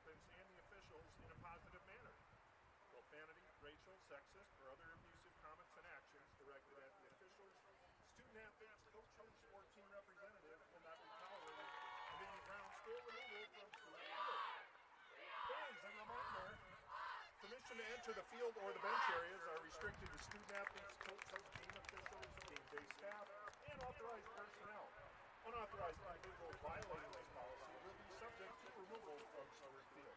participants and the officials in a positive manner. Profanity, racial, sexist, or other abusive comments and actions directed at the officials, student athletes, coaches, or team representatives will not be tolerated and be grounds for removal from Stuart Field. Fans, a reminder, permission to enter the field or the bench areas are restricted to student athletes, coaches, team officials, game day staff, and authorized personnel. Unauthorized individuals violating this policy will be subject to removal from Stuart Field.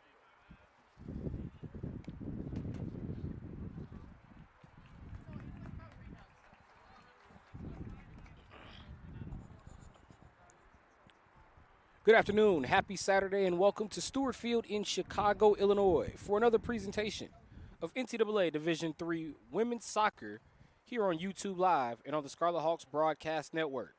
Good afternoon, happy Saturday, and welcome to Stuart Field in Chicago, Illinois, for another presentation of NCAA Division III Women's Soccer here on YouTube Live and on the Scarlet Hawks Broadcast Network.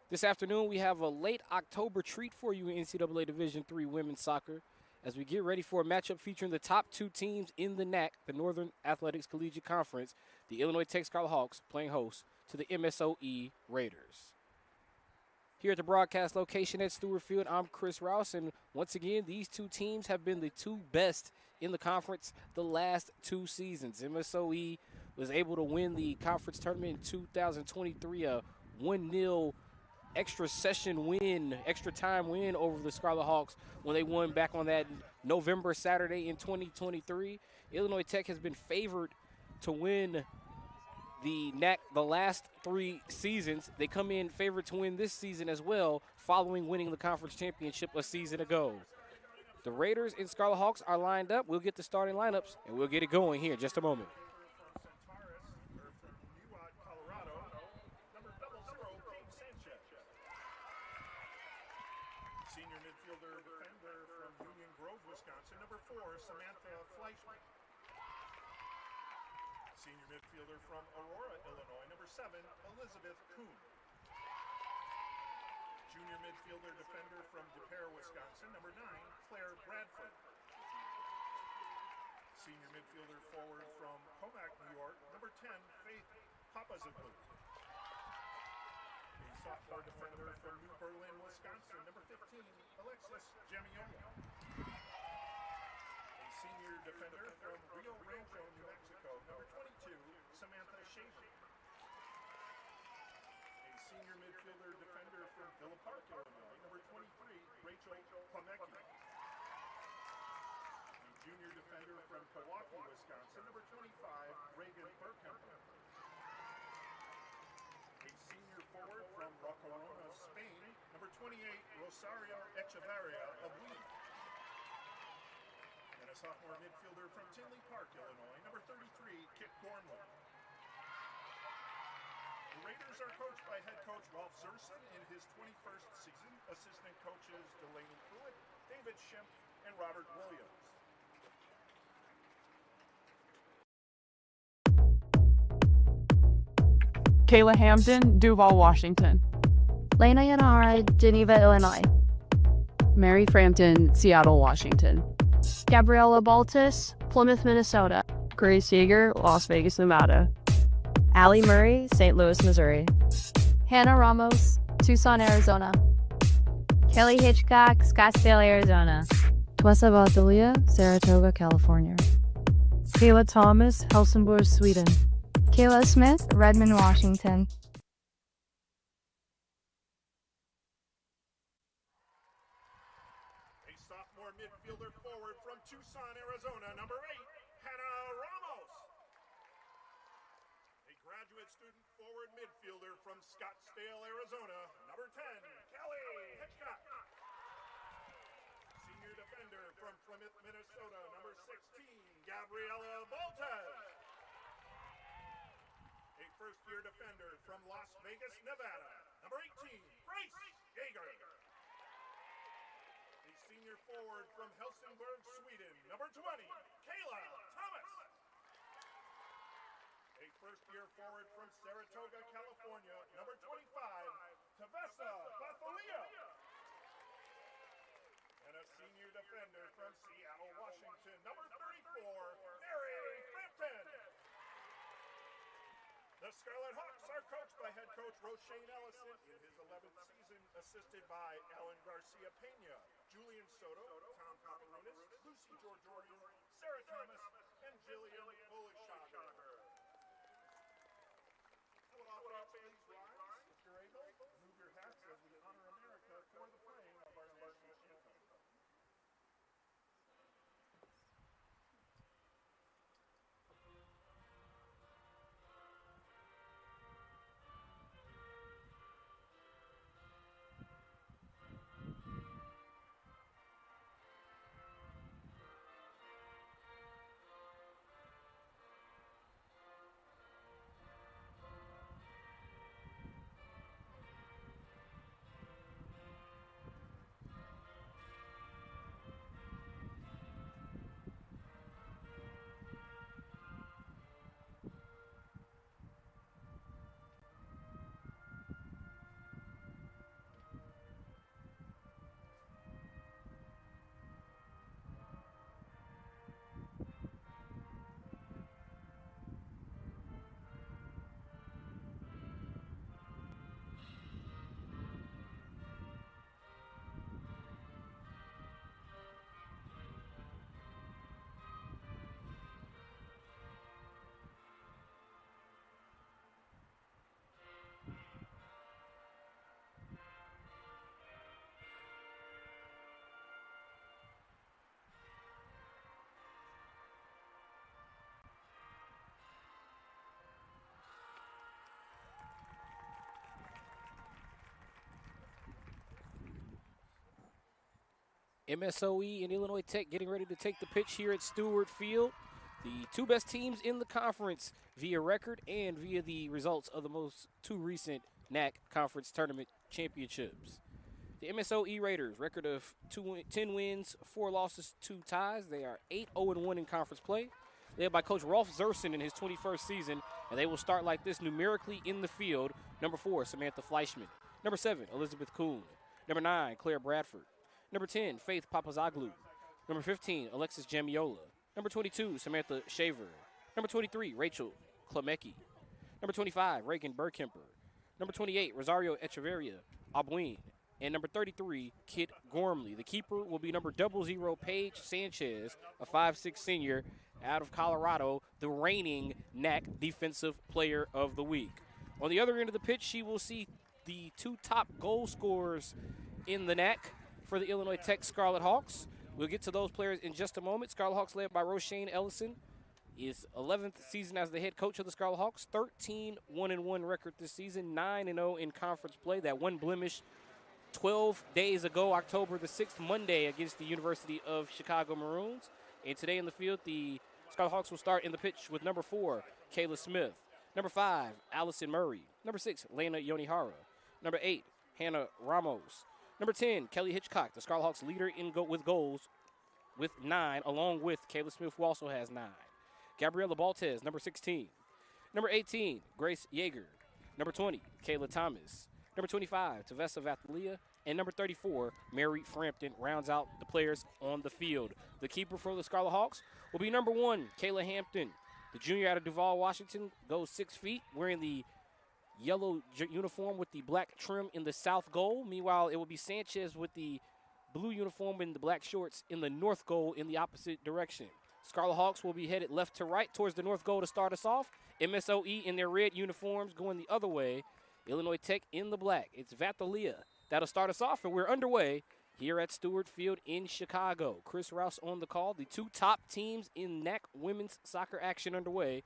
This afternoon, we have a late October treat for you in NCAA Division III Women's Soccer as we get ready for a matchup featuring the top two teams in the NAC, the Northern Athletics Collegiate Conference, the Illinois Tech Scarlet Hawks playing host to the MSOE Raiders. Here at the broadcast location at Stuart Field, I'm Chris Rouse, and once again, these two teams have been the two best in the conference the last two seasons. MSOE was able to win the conference tournament in 2023, a 1-0 extra session win, extra time win over the Scarlet Hawks when they won back on that November Saturday in 2023. Illinois Tech has been favored to win the NAC the last three seasons. They come in favored to win this season as well, following winning the conference championship a season ago. The Raiders and Scarlet Hawks are lined up. We'll get the starting lineups, and we'll get it going here in just a moment. Senior midfielder defender from Union Grove, Wisconsin, number 4, Samantha Fleischman. Senior midfielder from Aurora, Illinois, number 7, Elizabeth Kuhn. Junior midfielder defender from DePere, Wisconsin, number 9, Claire Bradford. Senior midfielder forward from Pomac, New York, number 10, Faith Papazoglu. A sophomore defender from New Berlin, Wisconsin, number 15, Alexis Jamiola. Senior defender from Rio Rancho, New Mexico, number 22, Samantha Shaver. A senior midfielder defender from Villa Park, Illinois, number 23, Rachel Pamecki. A junior defender from Milwaukee, Wisconsin, number 25, Reagan Burkemper. A senior forward from La Corona, Spain, number 28, Rosario Echevarria of Leeds. And a sophomore midfielder from Tinley Park, Illinois, number 33, Kit Gormley. The Raiders are coached by head coach Ralph Zerson in his 21st season, assistant coaches Delaney Pruitt, David Shemp, and Robert Williams. Kayla Hampton, Duval, Washington. Lena Yanara, Geneva, Illinois. Mary Frampton, Seattle, Washington. Gabriella Baltus, Plymouth, Minnesota. Grace Yeager, Las Vegas, Nevada. Allie Murray, St. Louis, Missouri. Hannah Ramos, Tucson, Arizona. Kelly Hitchcock, Scottsdale, Arizona. Twessa Valdilia, Saratoga, California. Kayla Thomas, Helsingborg, Sweden. Kayla Smith, Redmond, Washington. A sophomore midfielder forward from Tucson, Arizona, number 8, Hannah Ramos. A graduate student forward midfielder from Scottsdale, Arizona, number 10, Kelly Hitchcock. Senior defender from Plymouth, Minnesota, number 16, Gabriella Baltes. A first-year defender from Las Vegas, Nevada, number 18, Grace Yeager. A senior forward from Helsingborg, Sweden, number 20, Kayla Thomas. A first-year forward from Saratoga, California, number 25, Tavessa Bathalia. And a senior defender from Seattle, Washington, number 34, Mary Frampton. The Scarlet Hawks are coached by head coach Roshane Ellison in his 11th season, assisted by Alan Garcia Pena, Julian Soto, Tom Paparunas, Georgian, Sarah Thomas, and Jillian Bullishager. Will all fans please rise? If you're able, move your hats as we honor America for the playing of our national anthem. MSOE and Illinois Tech getting ready to take the pitch here at Stuart Field. The two best teams in the conference via record and via the results of the two recent NAC conference tournament championships. The MSOE Raiders, record of 10 wins, 4 losses, 2 ties. They are 8-0-1 in conference play, led by Coach Rolf Zerson in his 21st season, and they will start like this numerically in the field. Number 4, Samantha Fleischman. Number 7, Elizabeth Kuhn. Number 9, Claire Bradford. Number 10, Faith Papazoglu. Number 15, Alexis Jamiola. Number 22, Samantha Shaver. Number 23, Rachel Klemecki. Number 25, Reagan Burkemper. Number 28, Rosario Echeverria Abuin. And number 33, Kit Gormley. The keeper will be number 00, Paige Sanchez, a 5'6" senior out of Colorado, the reigning NAC Defensive Player of the Week. On the other end of the pitch, she will see the 2 top goal scorers in the NAC for the Illinois Tech Scarlet Hawks. We'll get to those players in just a moment. Scarlet Hawks led by Roshane Ellison is 11th season as the head coach of the Scarlet Hawks. 13-1-1 record this season, 9-0 in conference play. That one blemish 12 days ago, October the 6th, Monday, against the University of Chicago Maroons. And today in the field, the Scarlet Hawks will start in the pitch with number 4, Kayla Smith. Number 5, Allison Murray. Number 6, Lena Yonihara. Number 8, Hannah Ramos. Number 10, Kelly Hitchcock, the Scarlet Hawks leader in with goals with 9, along with Kayla Smith, who also has 9. Gabriela Baltez, number 16. Number 18, Grace Yeager. Number 20, Kayla Thomas. Number 25, Tavessa Vathalia. And number 34, Mary Frampton rounds out the players on the field. The keeper for the Scarlet Hawks will be number 1, Kayla Hampton. The junior out of Duval, Washington, goes 6 feet, wearing the yellow uniform with the black trim in the south goal. Meanwhile, it will be Sanchez with the blue uniform and the black shorts in the north goal in the opposite direction. Scarlet Hawks will be headed left to right towards the north goal to start us off. MSOE in their red uniforms going the other way. Illinois Tech in the black. It's Vathalia that'll start us off, and we're underway here at Stuart Field in Chicago. Chris Rouse on the call. The 2 top teams in NAC women's soccer action underway.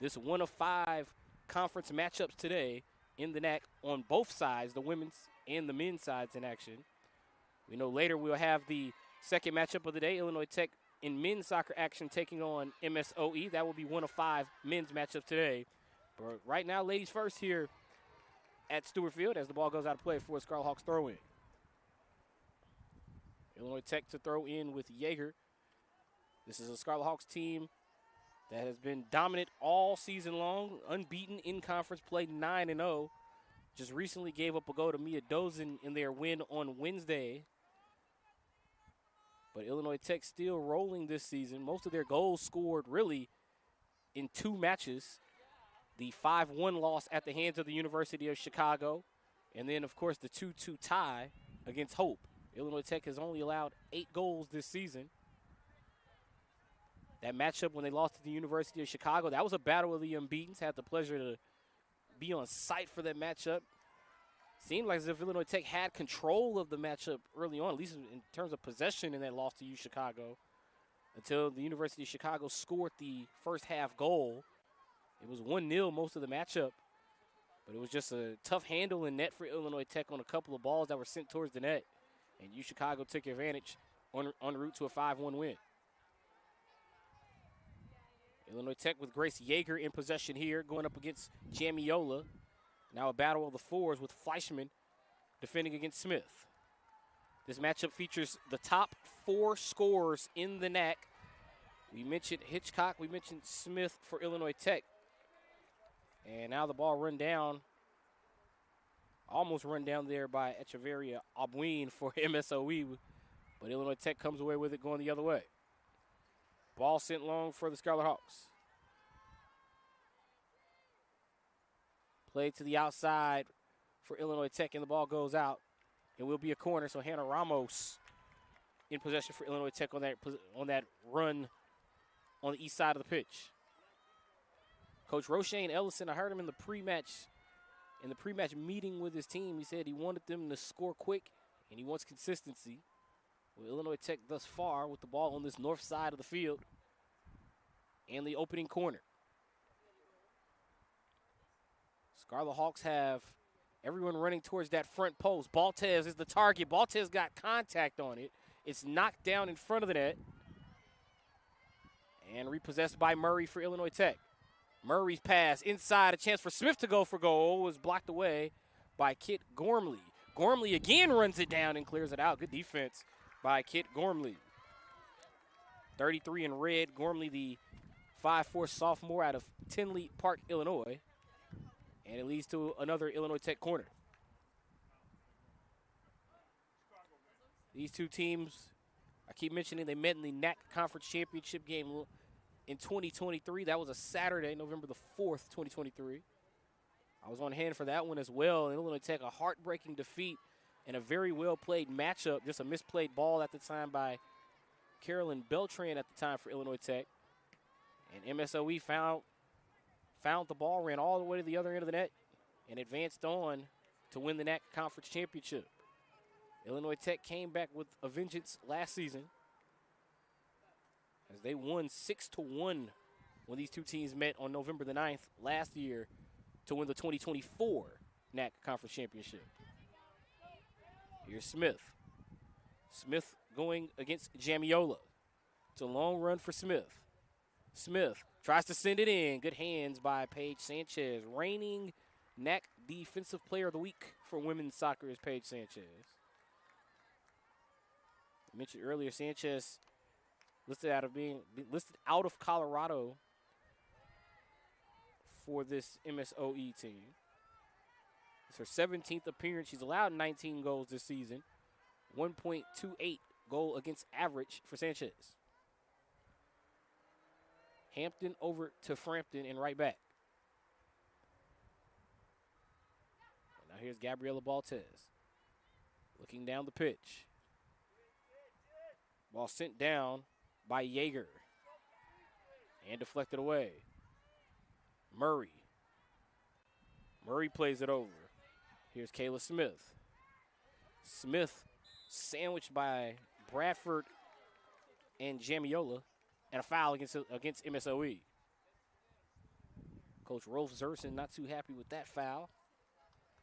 This one of 5 conference matchups today in the NAC on both sides, the women's and the men's sides in action. We know later we'll have the second matchup of the day, Illinois Tech in men's soccer action taking on MSOE. That will be one of 5 men's matchups today. But right now, ladies first here at Stuart Field as the ball goes out of play for a Scarlet Hawks throw-in. Illinois Tech to throw in with Yeager. This is a Scarlet Hawks team that has been dominant all season long, unbeaten in conference play, 9-0. Just recently gave up a goal to Mia Dozen in their win on Wednesday. But Illinois Tech still rolling this season. Most of their goals scored really in 2 matches. The 5-1 loss at the hands of the University of Chicago, and then, of course, the 2-2 tie against Hope. Illinois Tech has only allowed 8 goals this season. That matchup when they lost to the University of Chicago, that was a battle of the unbeatens. Had the pleasure to be on site for that matchup. Seemed like as if Illinois Tech had control of the matchup early on, at least in terms of possession in that loss to U Chicago, until the University of Chicago scored the first half goal. It was 1-0 most of the matchup, but it was just a tough handle in net for Illinois Tech on a couple of balls that were sent towards the net, and U Chicago took advantage en route to a 5-1 win. Illinois Tech with Grace Yeager in possession here, going up against Jamiola. Now a battle of the fours with Fleischman defending against Smith. This matchup features the top 4 scorers in the NAC. We mentioned Hitchcock, we mentioned Smith for Illinois Tech. And now the ball run down, almost run down there by Echeverria Albuin for MSOE, but Illinois Tech comes away with it going the other way. Ball sent long for the Scarlet Hawks. Play to the outside for Illinois Tech, and the ball goes out. It will be a corner, so Hannah Ramos in possession for Illinois Tech on that run on the east side of the pitch. Coach Roshane Ellison, I heard him in the pre-match meeting with his team. He said he wanted them to score quick, and he wants consistency. With Illinois Tech thus far with the ball on this north side of the field and the opening corner. Scarlet Hawks have everyone running towards that front post. Baltez is the target. Baltez got contact on it. It's knocked down in front of the net and repossessed by Murray for Illinois Tech. Murray's pass inside, a chance for Smith to go for goal, was blocked away by Kit Gormley. Gormley again runs it down and clears it out. Good defense by Kit Gormley. 33 in red. Gormley, the 5'4" sophomore out of Tinley Park, Illinois. And it leads to another Illinois Tech corner. These two teams, I keep mentioning, they met in the NAC Conference Championship game in 2023. That was a Saturday, November the 4th, 2023. I was on hand for that one as well. And Illinois Tech, a heartbreaking defeat and a very well-played matchup. Just a misplayed ball at the time by Carolyn Beltran at the time for Illinois Tech. And MSOE found the ball, ran all the way to the other end of the net, and advanced on to win the NAC Conference Championship. Illinois Tech came back with a vengeance last season as they won 6-1 when these two teams met on November the 9th last year to win the 2024 NAC Conference Championship. Here's Smith. Smith going against Jamiola. It's a long run for Smith. Smith tries to send it in. Good hands by Paige Sanchez. Reigning NAC Defensive Player of the Week for women's soccer is Paige Sanchez. I mentioned earlier, Sanchez listed out of Colorado for this MSOE team. It's her 17th appearance. She's allowed 19 goals this season. 1.28 goal against average for Sanchez. Hampton over to Frampton and right back. Now here's Gabriela Baltez looking down the pitch. Ball sent down by Yeager and deflected away. Murray plays it over. Here's Kayla Smith. Smith sandwiched by Bradford and Jamiola, and a foul against MSOE. Coach Rolf Zerson not too happy with that foul.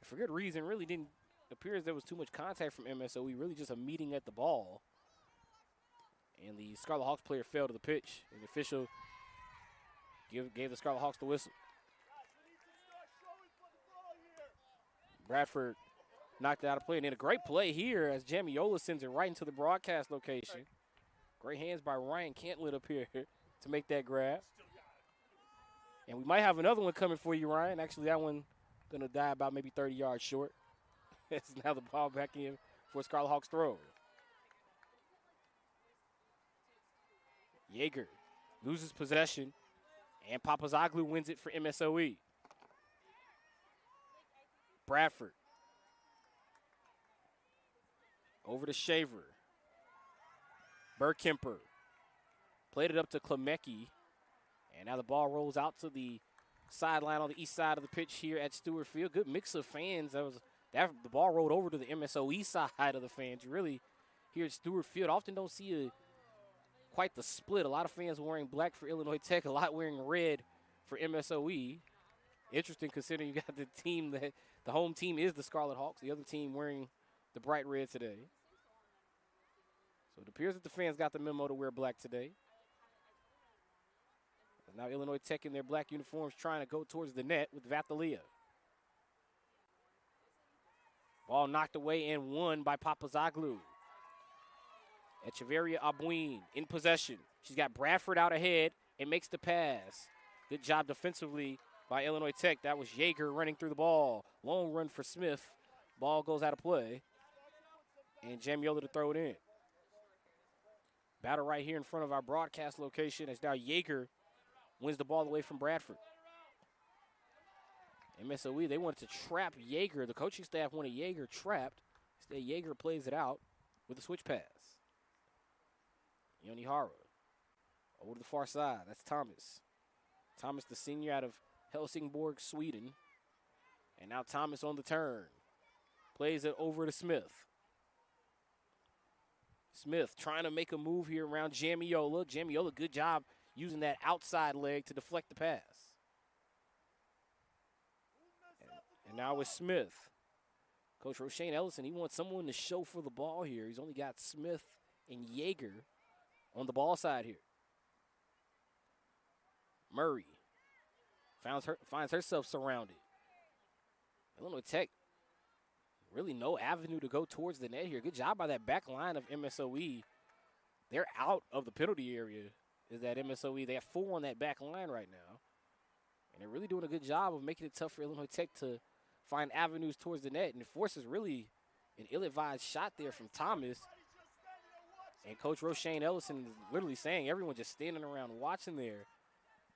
For good reason, really didn't appear as there was too much contact from MSOE, really just a meeting at the ball. And the Scarlet Hawks player fell to the pitch, and the official gave the Scarlet Hawks the whistle. Bradford knocked it out of play, and then a great play here as Jamiola sends it right into the broadcast location. Great hands by Ryan Cantlett up here to make that grab. And we might have another one coming for you, Ryan. Actually, that one going to die about maybe 30 yards short. It's now the ball back in for Scarlet Hawks throw. Yeager loses possession, and Papazoglu wins it for MSOE. Bradford over to Shaver. Burkemper Played it up to Klemecki. And now the ball rolls out to the sideline on the east side of the pitch here at Stuart Field. Good mix of fans. The ball rolled over to the MSOE side of the fans. You really, here at Stuart Field, often don't see quite the split. A lot of fans wearing black for Illinois Tech, a lot wearing red for MSOE. Interesting considering you got the team that the home team is the Scarlet Hawks, the other team wearing the bright red today. So it appears that the fans got the memo to wear black today. Now Illinois Tech in their black uniforms trying to go towards the net with Vathalia. Ball knocked away and won by Papazoglu. Echeverria Abuin in possession. She's got Bradford out ahead and makes the pass. Good job defensively by Illinois Tech. That was Yeager running through the ball. Long run for Smith. Ball goes out of play. And Jamiola to throw it in. Battle right here in front of our broadcast location as now Yeager wins the ball away from Bradford. MSOE, they wanted to trap Yeager. The coaching staff wanted Yeager trapped. Instead, Yeager plays it out with a switch pass. Yonihara over to the far side. That's Thomas. Thomas, the senior out of Helsingborg, Sweden. And now Thomas on the turn. Plays it over to Smith. Smith trying to make a move here around Jamiola. Jamiola, good job using that outside leg to deflect the pass. And now with Smith. Coach Roshane Ellison, he wants someone to show for the ball here. He's only got Smith and Yeager on the ball side here. Murray finds herself surrounded. Illinois Tech, really no avenue to go towards the net here. Good job by that back line of MSOE. They're out of the penalty area. Is that MSOE. They have 4 on that back line right now. And they're really doing a good job of making it tough for Illinois Tech to find avenues towards the net. And it forces really an ill-advised shot there from Thomas. And Coach Roshane Ellison is literally saying everyone just standing around watching there.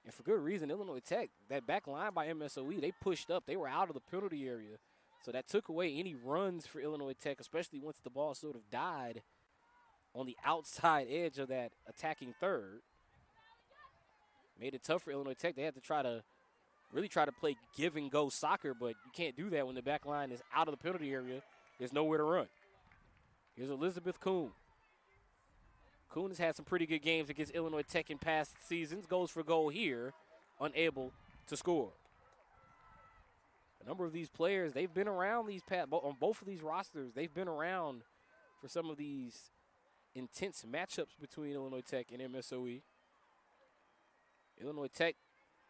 And for good reason, Illinois Tech, that back line by MSOE, they pushed up. They were out of the penalty area. So that took away any runs for Illinois Tech, especially once the ball sort of died on the outside edge of that attacking third. Made it tough for Illinois Tech. They had to really try to play give-and-go soccer, but you can't do that when the back line is out of the penalty area. There's nowhere to run. Here's Elizabeth Kuhn. Kuhn has had some pretty good games against Illinois Tech in past seasons. Goes for goal here, unable to score. A number of these players, they've been around on both of these rosters. They've been around for some of these intense matchups between Illinois Tech and MSOE. Illinois Tech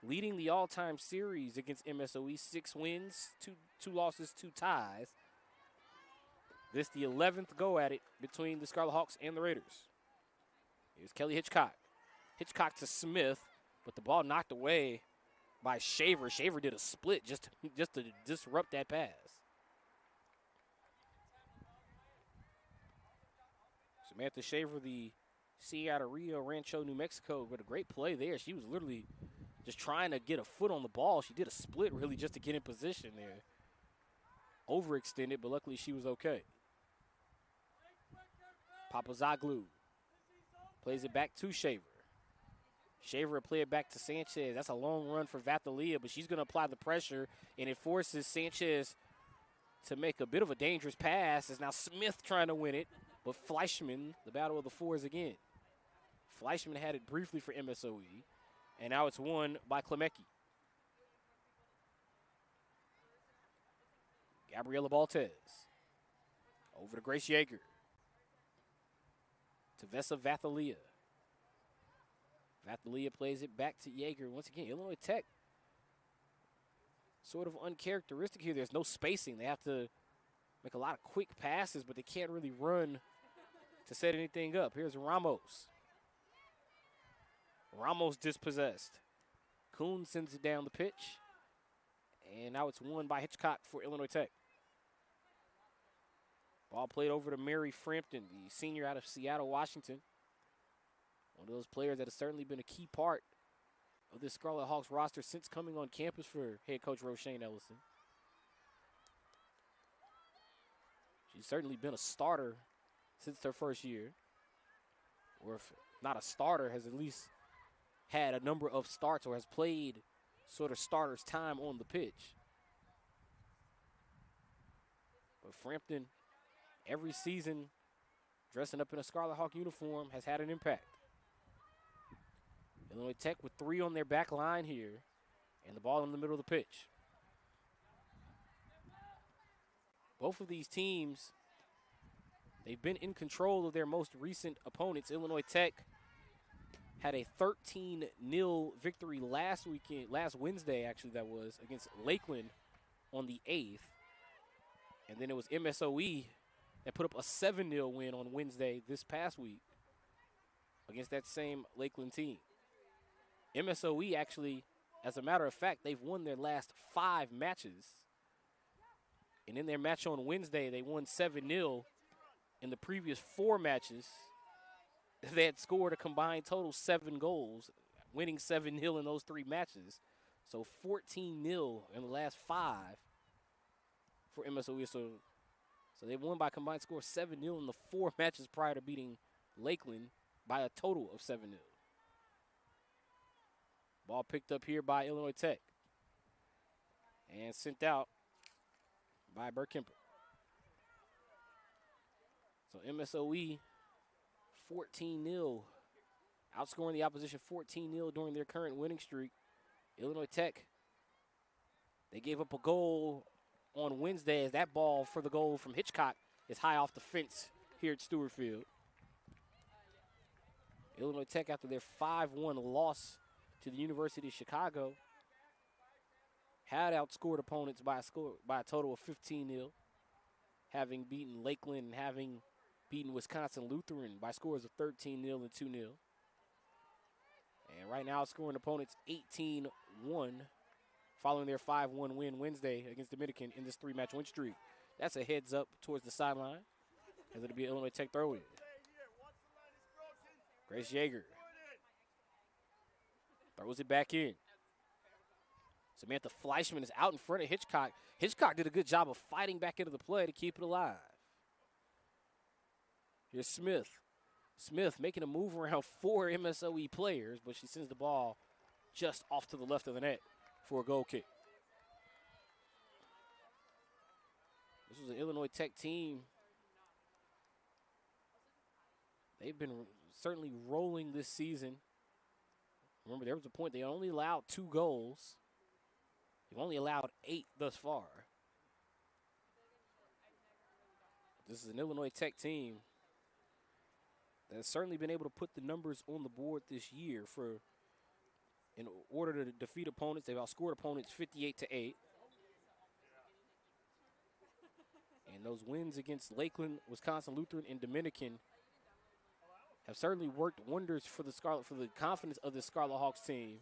leading the all-time series against MSOE. 6 wins, 2 losses, 2 ties. This the 11th go at it between the Scarlet Hawks and the Raiders. Here's Kelly Hitchcock. Hitchcock to Smith, but the ball knocked away by Shaver. Shaver did a split just to disrupt that pass. Samantha Shaver, the senior out of Rio Rancho, New Mexico, with a great play there. She was literally just trying to get a foot on the ball. She did a split really just to get in position there. Overextended, but luckily she was okay. Papazoglu plays it back to Shaver. Shaver will play it back to Sanchez. That's a long run for Vathalia, but she's going to apply the pressure, and it forces Sanchez to make a bit of a dangerous pass. As now Smith trying to win it, but Fleischman, the battle of the fours again. Fleischman had it briefly for MSOE, and now it's won by Klemecki. Gabriela Baltez. Over to Grace Yeager. To Vesa Vathalia. Vathalia plays it back to Yeager. Once again, Illinois Tech sort of uncharacteristic here. There's no spacing. They have to make a lot of quick passes, but they can't really run to set anything up. Here's Ramos. Ramos dispossessed. Kuhn sends it down the pitch. And now it's won by Hitchcock for Illinois Tech. Ball played over to Mary Frampton, the senior out of Seattle, Washington. One of those players that has certainly been a key part of this Scarlet Hawks roster since coming on campus for head coach Roshane Ellison. She's certainly been a starter since her first year. or if not a starter, has at least had a number of starts or has played sort of starter's time on the pitch. But Frampton, every season, dressing up in a Scarlet Hawk uniform, has had an impact. Illinois Tech with 3 on their back line here, and the ball in the middle of the pitch. Both of these teams, they've been in control of their most recent opponents. Illinois Tech had a 13-0 victory last Wednesday, actually, that was, against Lakeland on the 8th. And then it was MSOE that put up a 7-0 win on Wednesday this past week against that same Lakeland team. MSOE actually, as a matter of fact, they've won their last 5 matches. And in their match on Wednesday, they won 7-0. In the previous 4 matches, they had scored a combined total 7 goals, winning 7-0 in those 3 matches. So 14-0 in the last 5 for MSOE. So they won by a combined score 7-0 in the 4 matches prior to beating Lakeland by a total of 7-0. Ball picked up here by Illinois Tech and sent out by Burkemper. So MSOE 14-0, outscoring the opposition 14-0 during their current winning streak. Illinois Tech, they gave up a goal on Wednesday as that ball for the goal from Hitchcock is high off the fence here at Stuart Field. Illinois Tech, after their 5-1 loss to the University of Chicago, had outscored opponents by a total of 15-0, having beaten Lakeland and having beaten Wisconsin Lutheran by scores of 13-0 and 2-0. And right now outscoring opponents 18-1 following their 5-1 win Wednesday against Dominican in this 3-match win streak. That's a heads up towards the sideline as it'll be an Illinois Tech throw-in. Grace Yeager throws it back in. Samantha Fleischman is out in front of Hitchcock. Hitchcock did a good job of fighting back into the play to keep it alive. Here's Smith. Smith making a move around 4 MSOE players, but she sends the ball just off to the left of the net for a goal kick. This was an Illinois Tech team. They've been certainly rolling this season. Remember, there was a point they only allowed 2 goals. They've only allowed 8 thus far. This is an Illinois Tech team that's certainly been able to put the numbers on the board this year in order to defeat opponents. They've outscored opponents 58-8. And those wins against Lakeland, Wisconsin Lutheran, and Dominican have certainly worked wonders for the confidence of the Scarlet Hawks team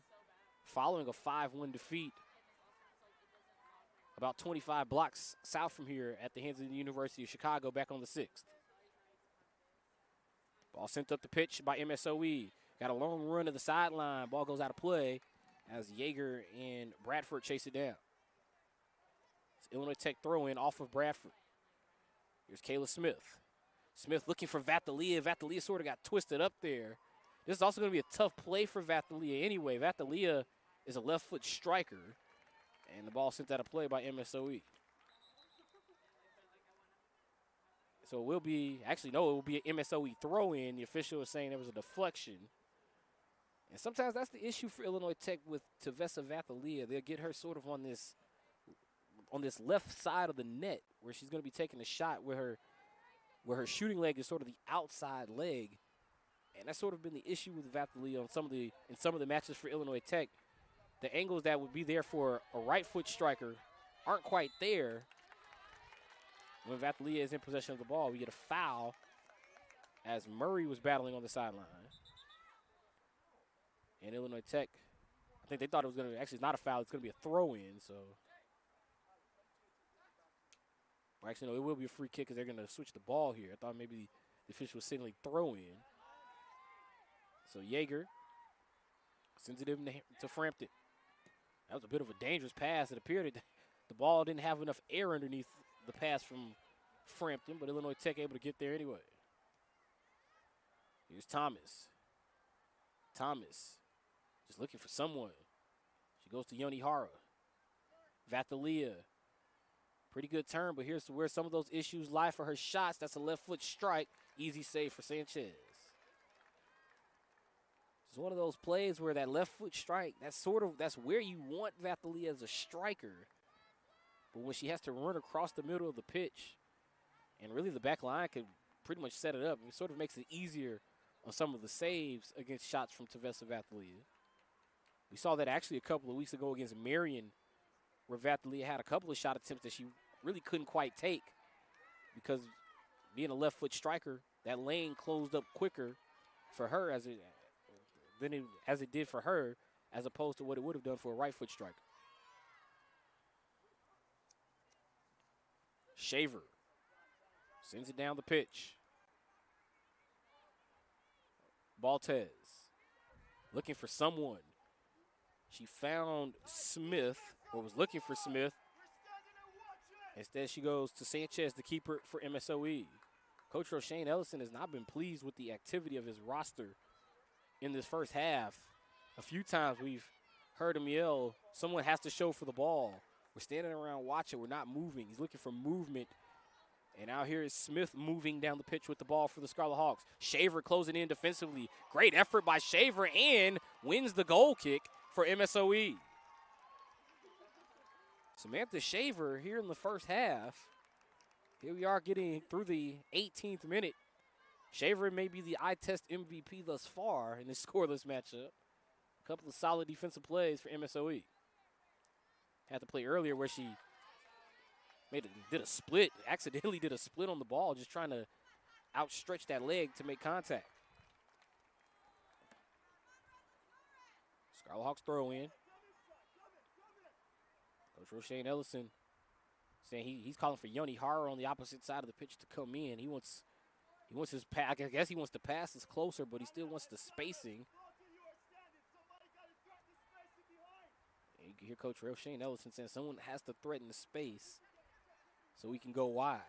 following a 5-1 defeat about 25 blocks south from here at the hands of the University of Chicago back on the 6th. Ball sent up the pitch by MSOE. Got a long run to the sideline. Ball goes out of play as Yeager and Bradford chase it down. It's Illinois Tech throw-in off of Bradford. Here's Kayla Smith. Smith looking for Vatalia. Vatalia sort of got twisted up there. This is also going to be a tough play for Vatalia anyway. Vatalia is a left-foot striker, and the ball sent out of play by MSOE. So it will be, actually, no, it will be an MSOE throw-in. The official is saying there was a deflection. And sometimes that's the issue for Illinois Tech with Tavessa Vatalia. They'll get her sort of on this left side of the net where she's going to be taking a shot where her shooting leg is sort of the outside leg. And that's sort of been the issue with Vatalia in some of the matches for Illinois Tech. The angles that would be there for a right-foot striker aren't quite there. When Vatalia is in possession of the ball, we get a foul as Murray was battling on the sideline. And Illinois Tech, I think they thought it was going to, actually it's not a foul, it's going to be a throw-in, so. Well, actually, no, it will be a free kick because they're going to switch the ball here. I thought maybe the official was signaling throw-in. So Yeager sends it in to Frampton. That was a bit of a dangerous pass. It appeared that the ball didn't have enough air underneath the pass from Frampton, but Illinois Tech able to get there anyway. Here's Thomas. Thomas just looking for someone. She goes to Yonihara. Vathalia. Pretty good turn, but here's where some of those issues lie for her shots. That's a left foot strike. Easy save for Sanchez. It's one of those plays where that left foot strike, that's where you want Vathalia as a striker. But when she has to run across the middle of the pitch, and really the back line could pretty much set it up, it sort of makes it easier on some of the saves against shots from Tavessa Vathalia. We saw that actually a couple of weeks ago against Marion, where Vathalia had a couple of shot attempts that she really couldn't quite take because being a left foot striker, that lane closed up quicker for her as it did for her, as opposed to what it would have done for a right foot striker. Shaver sends it down the pitch. Baltez looking for someone. She found Smith, or was looking for Smith. Instead, she goes to Sanchez, the keeper for MSOE. Coach Roshane Ellison has not been pleased with the activity of his roster in this first half. A few times we've heard him yell, someone has to show for the ball. We're standing around watching. We're not moving. He's looking for movement. And now here is Smith moving down the pitch with the ball for the Scarlet Hawks. Shaver closing in defensively. Great effort by Shaver and wins the goal kick for MSOE. Samantha Shaver here in the first half. Here we are getting through the 18th minute. Shaver may be the eye test MVP thus far in this scoreless matchup. A couple of solid defensive plays for MSOE. Had to play earlier where she did a split, accidentally did a split on the ball, just trying to outstretch that leg to make contact. Scarlet Hawks throw in. Coach Roshane Ellison saying he's calling for Yonihara on the opposite side of the pitch to come in. He wants his pass. I guess he wants to pass this closer, but he still wants the spacing. And you can hear Coach Roshane Ellison saying someone has to threaten the space so we can go wide.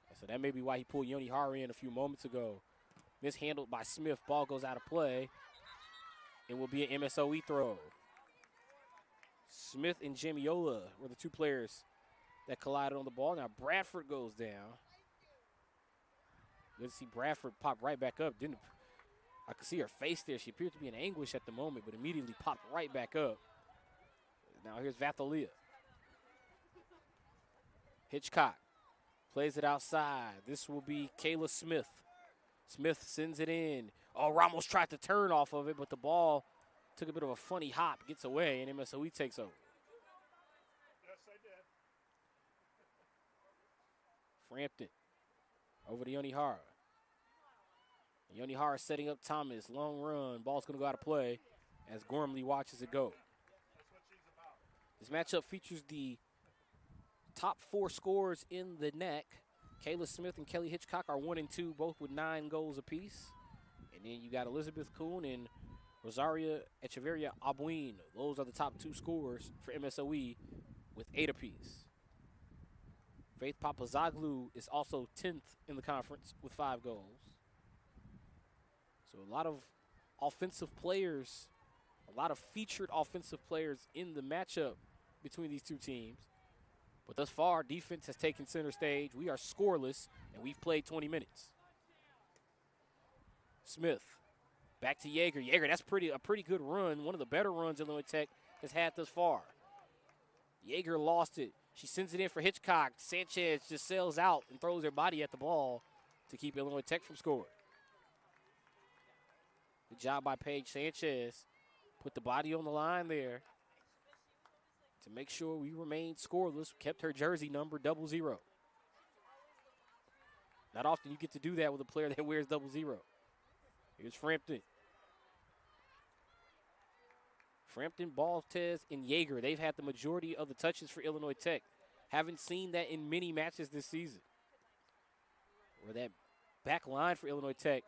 And so that may be why he pulled Yonihara in a few moments ago. Mishandled by Smith. Ball goes out of play. It will be an MSOE throw. Smith and Jamiola were the two players that collided on the ball. Now Bradford goes down. Good to see Bradford pop right back up. I could see her face there. She appeared to be in anguish at the moment, but immediately popped right back up. Now here's Vathalia. Hitchcock plays it outside. This will be Kayla Smith. Smith sends it in. Oh, Ramos tried to turn off of it, but the ball took a bit of a funny hop, gets away, and MSOE takes over. Yes, I did. Frampton over to Yonihara. Yonihara setting up Thomas. Long run. Ball's going to go out of play as Gormley watches it go. That's what she's about. This matchup features the top four scorers in the NEC. Kayla Smith and Kelly Hitchcock are 1 and 2, both with 9 goals apiece. And then you got Elizabeth Kuhn and Rosaria Echeverria Abuin. Those are the top 2 scorers for MSOE with 8 apiece. Faith Papazoglu is also 10th in the conference with 5 goals. So a lot of offensive players, a lot of featured offensive players in the matchup between these two teams. But thus far, defense has taken center stage. We are scoreless, and we've played 20 minutes. Smith, back to Yeager. Yeager, that's a pretty good run. One of the better runs Illinois Tech has had thus far. Yeager lost it. She sends it in for Hitchcock. Sanchez just sails out and throws her body at the ball to keep Illinois Tech from scoring. Good job by Paige Sanchez. Put the body on the line there to make sure we remained scoreless. Kept her jersey number 00. Not often you get to do that with a player that wears 00. Here's Frampton. Frampton, Baltez, and Yeager. They've had the majority of the touches for Illinois Tech. Haven't seen that in many matches this season. Where that back line for Illinois Tech,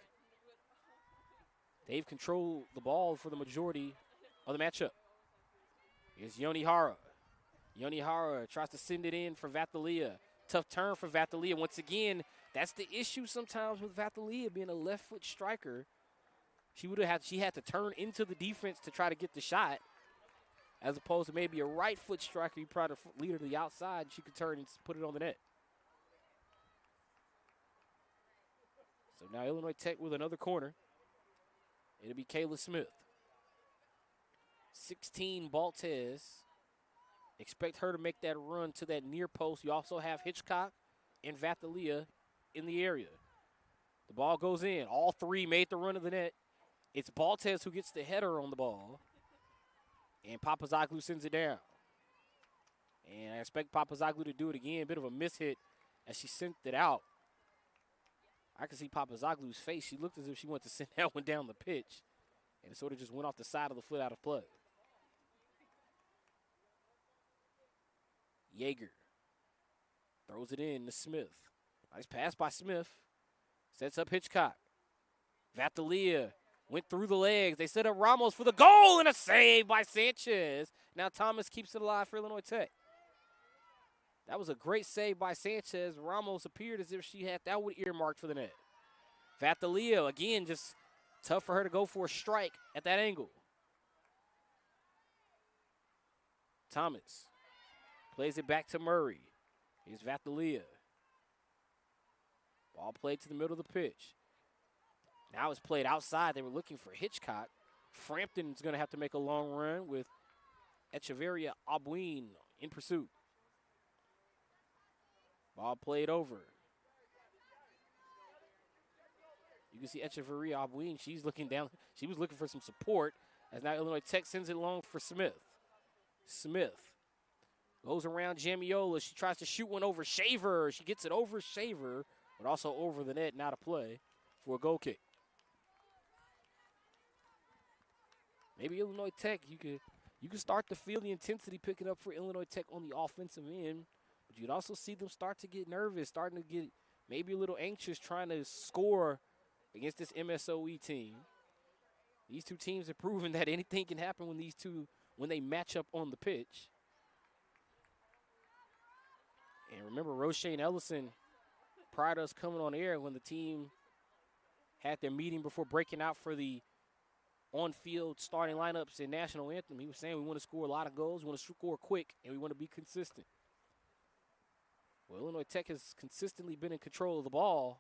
they've controlled the ball for the majority of the matchup. Here's Yonihara. Yonihara tries to send it in for Vathalia. Tough turn for Vathalia. Once again, That's the issue sometimes with Vatalia being a left foot striker. She had to turn into the defense to try to get the shot, as opposed to maybe a right foot striker. You probably lead her to the outside. She could turn and put it on the net. So now Illinois Tech with another corner. It'll be Kayla Smith. 16 Baltez. Expect her to make that run to that near post. You also have Hitchcock and Vatalia in the area. The ball goes in. All three made the run to the net. It's Baltez who gets the header on the ball. And Papazoglu sends it down. And I expect Papazoglu to do it again. A bit of a mishit as she sent it out. I can see Papazoglu's face. She looked as if she wanted to send that one down the pitch. And it sort of just went off the side of the foot out of play. Yeager throws it in to Smith. Nice pass by Smith. Sets up Hitchcock. Vatalia went through the legs. They set up Ramos for the goal and a save by Sanchez. Now Thomas keeps it alive for Illinois Tech. That was a great save by Sanchez. Ramos appeared as if she had that one earmarked for the net. Vatalia, again, just tough for her to go for a strike at that angle. Thomas plays it back to Murray. Here's Vatalia. Ball played to the middle of the pitch. Now it's played outside. They were looking for Hitchcock. Frampton's going to have to make a long run with Echeverria Abuin in pursuit. Ball played over. You can see Echeverria Abuin. She's looking down. She was looking for some support as now Illinois Tech sends it long for Smith. Smith goes around Jamiola. She tries to shoot one over Shaver. She gets it over Shaver, but also over the net, now to play for a goal kick. Maybe Illinois Tech, you could start to feel the intensity picking up for Illinois Tech on the offensive end, but you'd also see them start to get nervous, starting to get maybe a little anxious trying to score against this MSOE team. These two teams have proven that anything can happen when they match up on the pitch. And remember, Roshane Ellison, prior to us coming on air, when the team had their meeting before breaking out for the on-field starting lineups and national anthem, he was saying we want to score a lot of goals, we want to score quick, and we want to be consistent. Well, Illinois Tech has consistently been in control of the ball,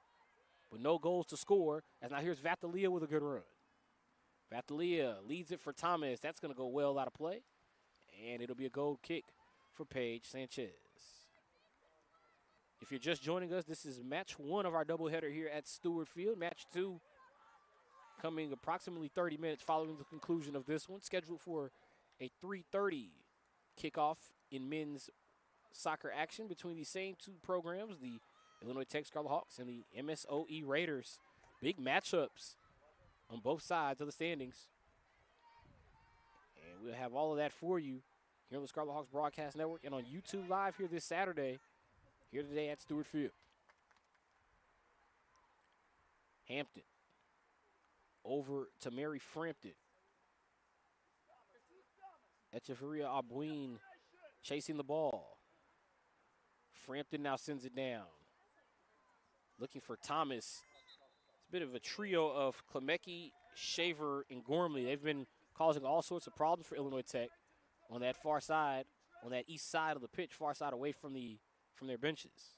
but no goals to score. As now here's Vatalia with a good run. Vatalia leads it for Thomas. That's going to go well out of play, and it'll be a goal kick for Paige Sanchez. If you're just joining us, this is match one of our doubleheader here at Stuart Field. Match two coming approximately 30 minutes following the conclusion of this one, scheduled for a 3:30 kickoff in men's soccer action between these same two programs, the Illinois Tech Scarlet Hawks and the MSOE Raiders. Big matchups on both sides of the standings. And we'll have all of that for you here on the Scarlet Hawks Broadcast Network and on YouTube Live here this Saturday, here today at Stuart Field. Hampton over to Mary Frampton. Echeverria Abuin chasing the ball. Frampton now sends it down. Looking for Thomas. It's a bit of a trio of Klemecki, Shaver, and Gormley. They've been causing all sorts of problems for Illinois Tech on that far side, on that east side of the pitch, far side away from their benches.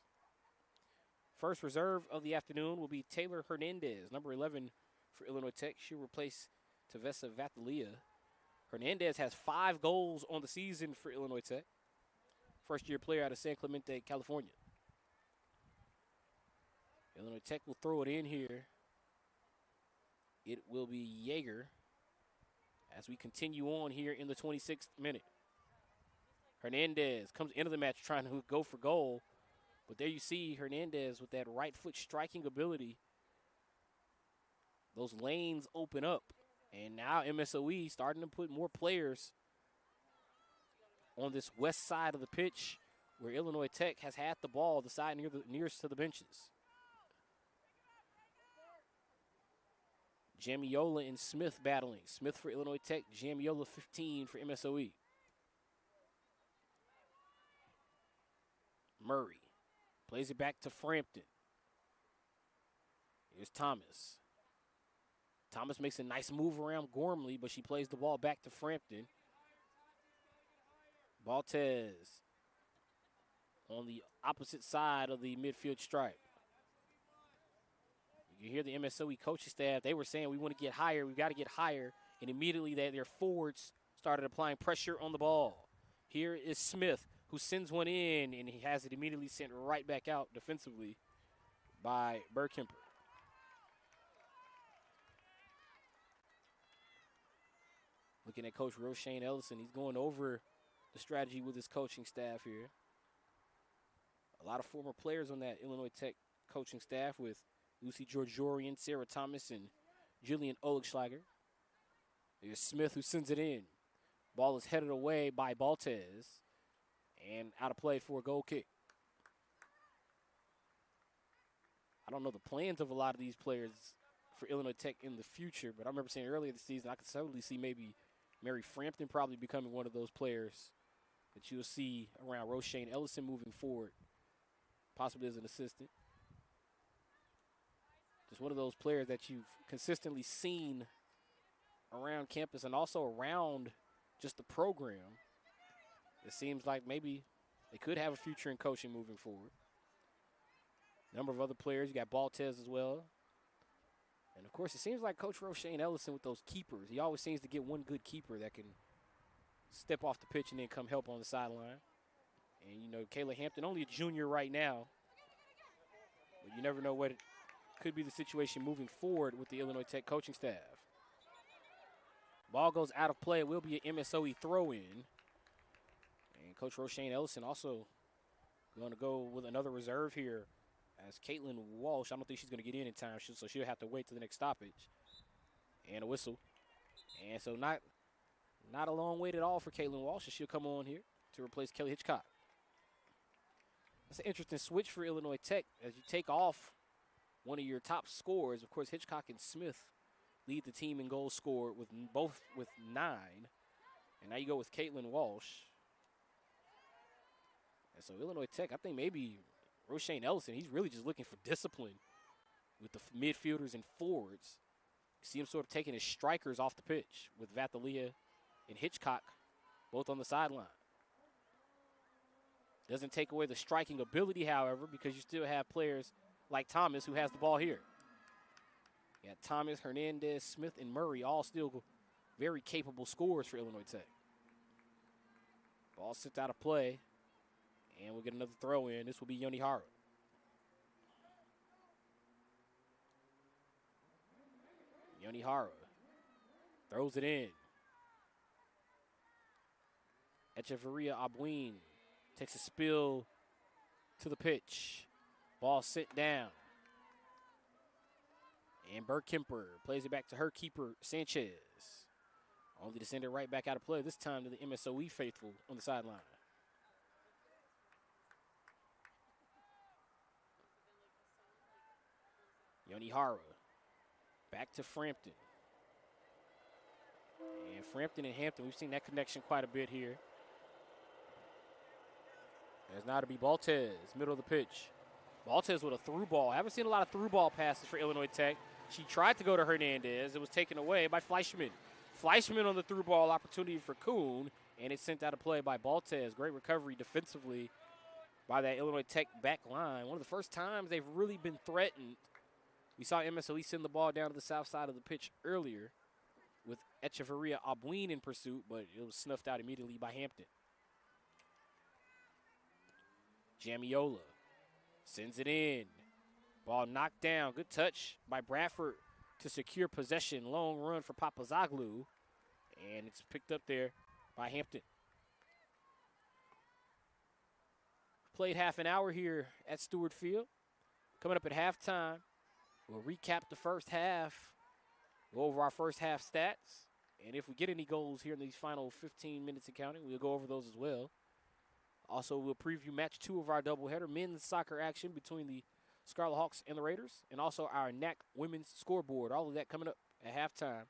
First reserve of the afternoon will be Taylor Hernandez, number 11 for Illinois Tech. She'll replace Tavessa Vatalia. Hernandez has 5 goals on the season for Illinois Tech. First-year player out of San Clemente, California. Illinois Tech will throw it in here. It will be Yeager as we continue on here in the 26th minute. Hernandez comes into the match trying to go for goal. But there you see Hernandez with that right foot striking ability. Those lanes open up. And now MSOE starting to put more players on this west side of the pitch where Illinois Tech has had the ball, the side nearest to the benches. Jamiola and Smith battling. Smith for Illinois Tech, Jamiola 15 for MSOE. Murray plays it back to Frampton. Here's Thomas. Thomas makes a nice move around Gormley, but she plays the ball back to Frampton. Baltez on the opposite side of the midfield stripe. You hear the MSOE coaching staff. They were saying we want to get higher. We've got to get higher. And immediately their forwards started applying pressure on the ball. Here is Smith, who sends one in, and he has it immediately sent right back out defensively by Burkemper. Looking at Coach Roshane Ellison, he's going over the strategy with his coaching staff here. A lot of former players on that Illinois Tech coaching staff with Lucy Georgiorian, Sarah Thomas, and Jillian Oligschlager. There's Smith who sends it in. Ball is headed away by Baltez and out of play for a goal kick. I don't know the plans of a lot of these players for Illinois Tech in the future, but I remember saying earlier this season I could certainly see maybe Mary Frampton probably becoming one of those players that you'll see around Roshane Ellison moving forward, possibly as an assistant. Just one of those players that you've consistently seen around campus and also around just the program. It seems like maybe they could have a future in coaching moving forward. Number of other players. You got Baltez as well. And, of course, it seems like Coach Roshane Ellison with those keepers. He always seems to get one good keeper that can step off the pitch and then come help on the sideline. And, you know, Kayla Hampton, only a junior right now. But you never know what it could be the situation moving forward with the Illinois Tech coaching staff. Ball goes out of play. It will be an MSOE throw-in. And Coach Roshane Ellison also going to go with another reserve here as Caitlin Walsh. I don't think she's going to get in time, so she'll have to wait to the next stoppage. And a whistle. And so not a long wait at all for Caitlin Walsh. She'll come on here to replace Kelly Hitchcock. That's an interesting switch for Illinois Tech as you take off one of your top scorers. Of course, Hitchcock and Smith lead the team in goals scored with both with 9. And now you go with Caitlin Walsh. And so Illinois Tech, I think maybe Roshane Ellison, he's really just looking for discipline with the midfielders and forwards. You see him sort of taking his strikers off the pitch with Vathalia and Hitchcock both on the sideline. Doesn't take away the striking ability, however, because you still have players like Thomas who has the ball here. You got Thomas, Hernandez, Smith, and Murray all still very capable scorers for Illinois Tech. Ball sent out of play, and we'll get another throw in. This will be Yoni Hara. Yoni Hara throws it in. Echeverria Abuin takes a spill to the pitch. Ball sent down. And Burkemper plays it back to her keeper, Sanchez. Only to send it right back out of play, this time to the MSOE faithful on the sideline. Yoni Hara back to Frampton. And Frampton and Hampton, we've seen that connection quite a bit here. There's now to be Baltez, middle of the pitch. Baltez with a through ball. I haven't seen a lot of through ball passes for Illinois Tech. She tried to go to Hernandez. It was taken away by Fleischman. Fleischman on the through ball opportunity for Kuhn, and it's sent out of play by Baltez. Great recovery defensively by that Illinois Tech back line. One of the first times they've really been threatened. We saw MSOE send the ball down to the south side of the pitch earlier with Echeverria Abuin in pursuit, but it was snuffed out immediately by Hampton. Jamiola sends it in. Ball knocked down. Good touch by Bradford to secure possession. Long run for Papazoglu. And it's picked up there by Hampton. Played half an hour here at Stuart Field. Coming up at halftime, we'll recap the first half. Go over our first half stats. And if we get any goals here in these final 15 minutes of counting, we'll go over those as well. Also, we'll preview match 2 of our doubleheader, men's soccer action between the Scarlet Hawks and the Raiders, and also our NAC women's scoreboard. All of that coming up at halftime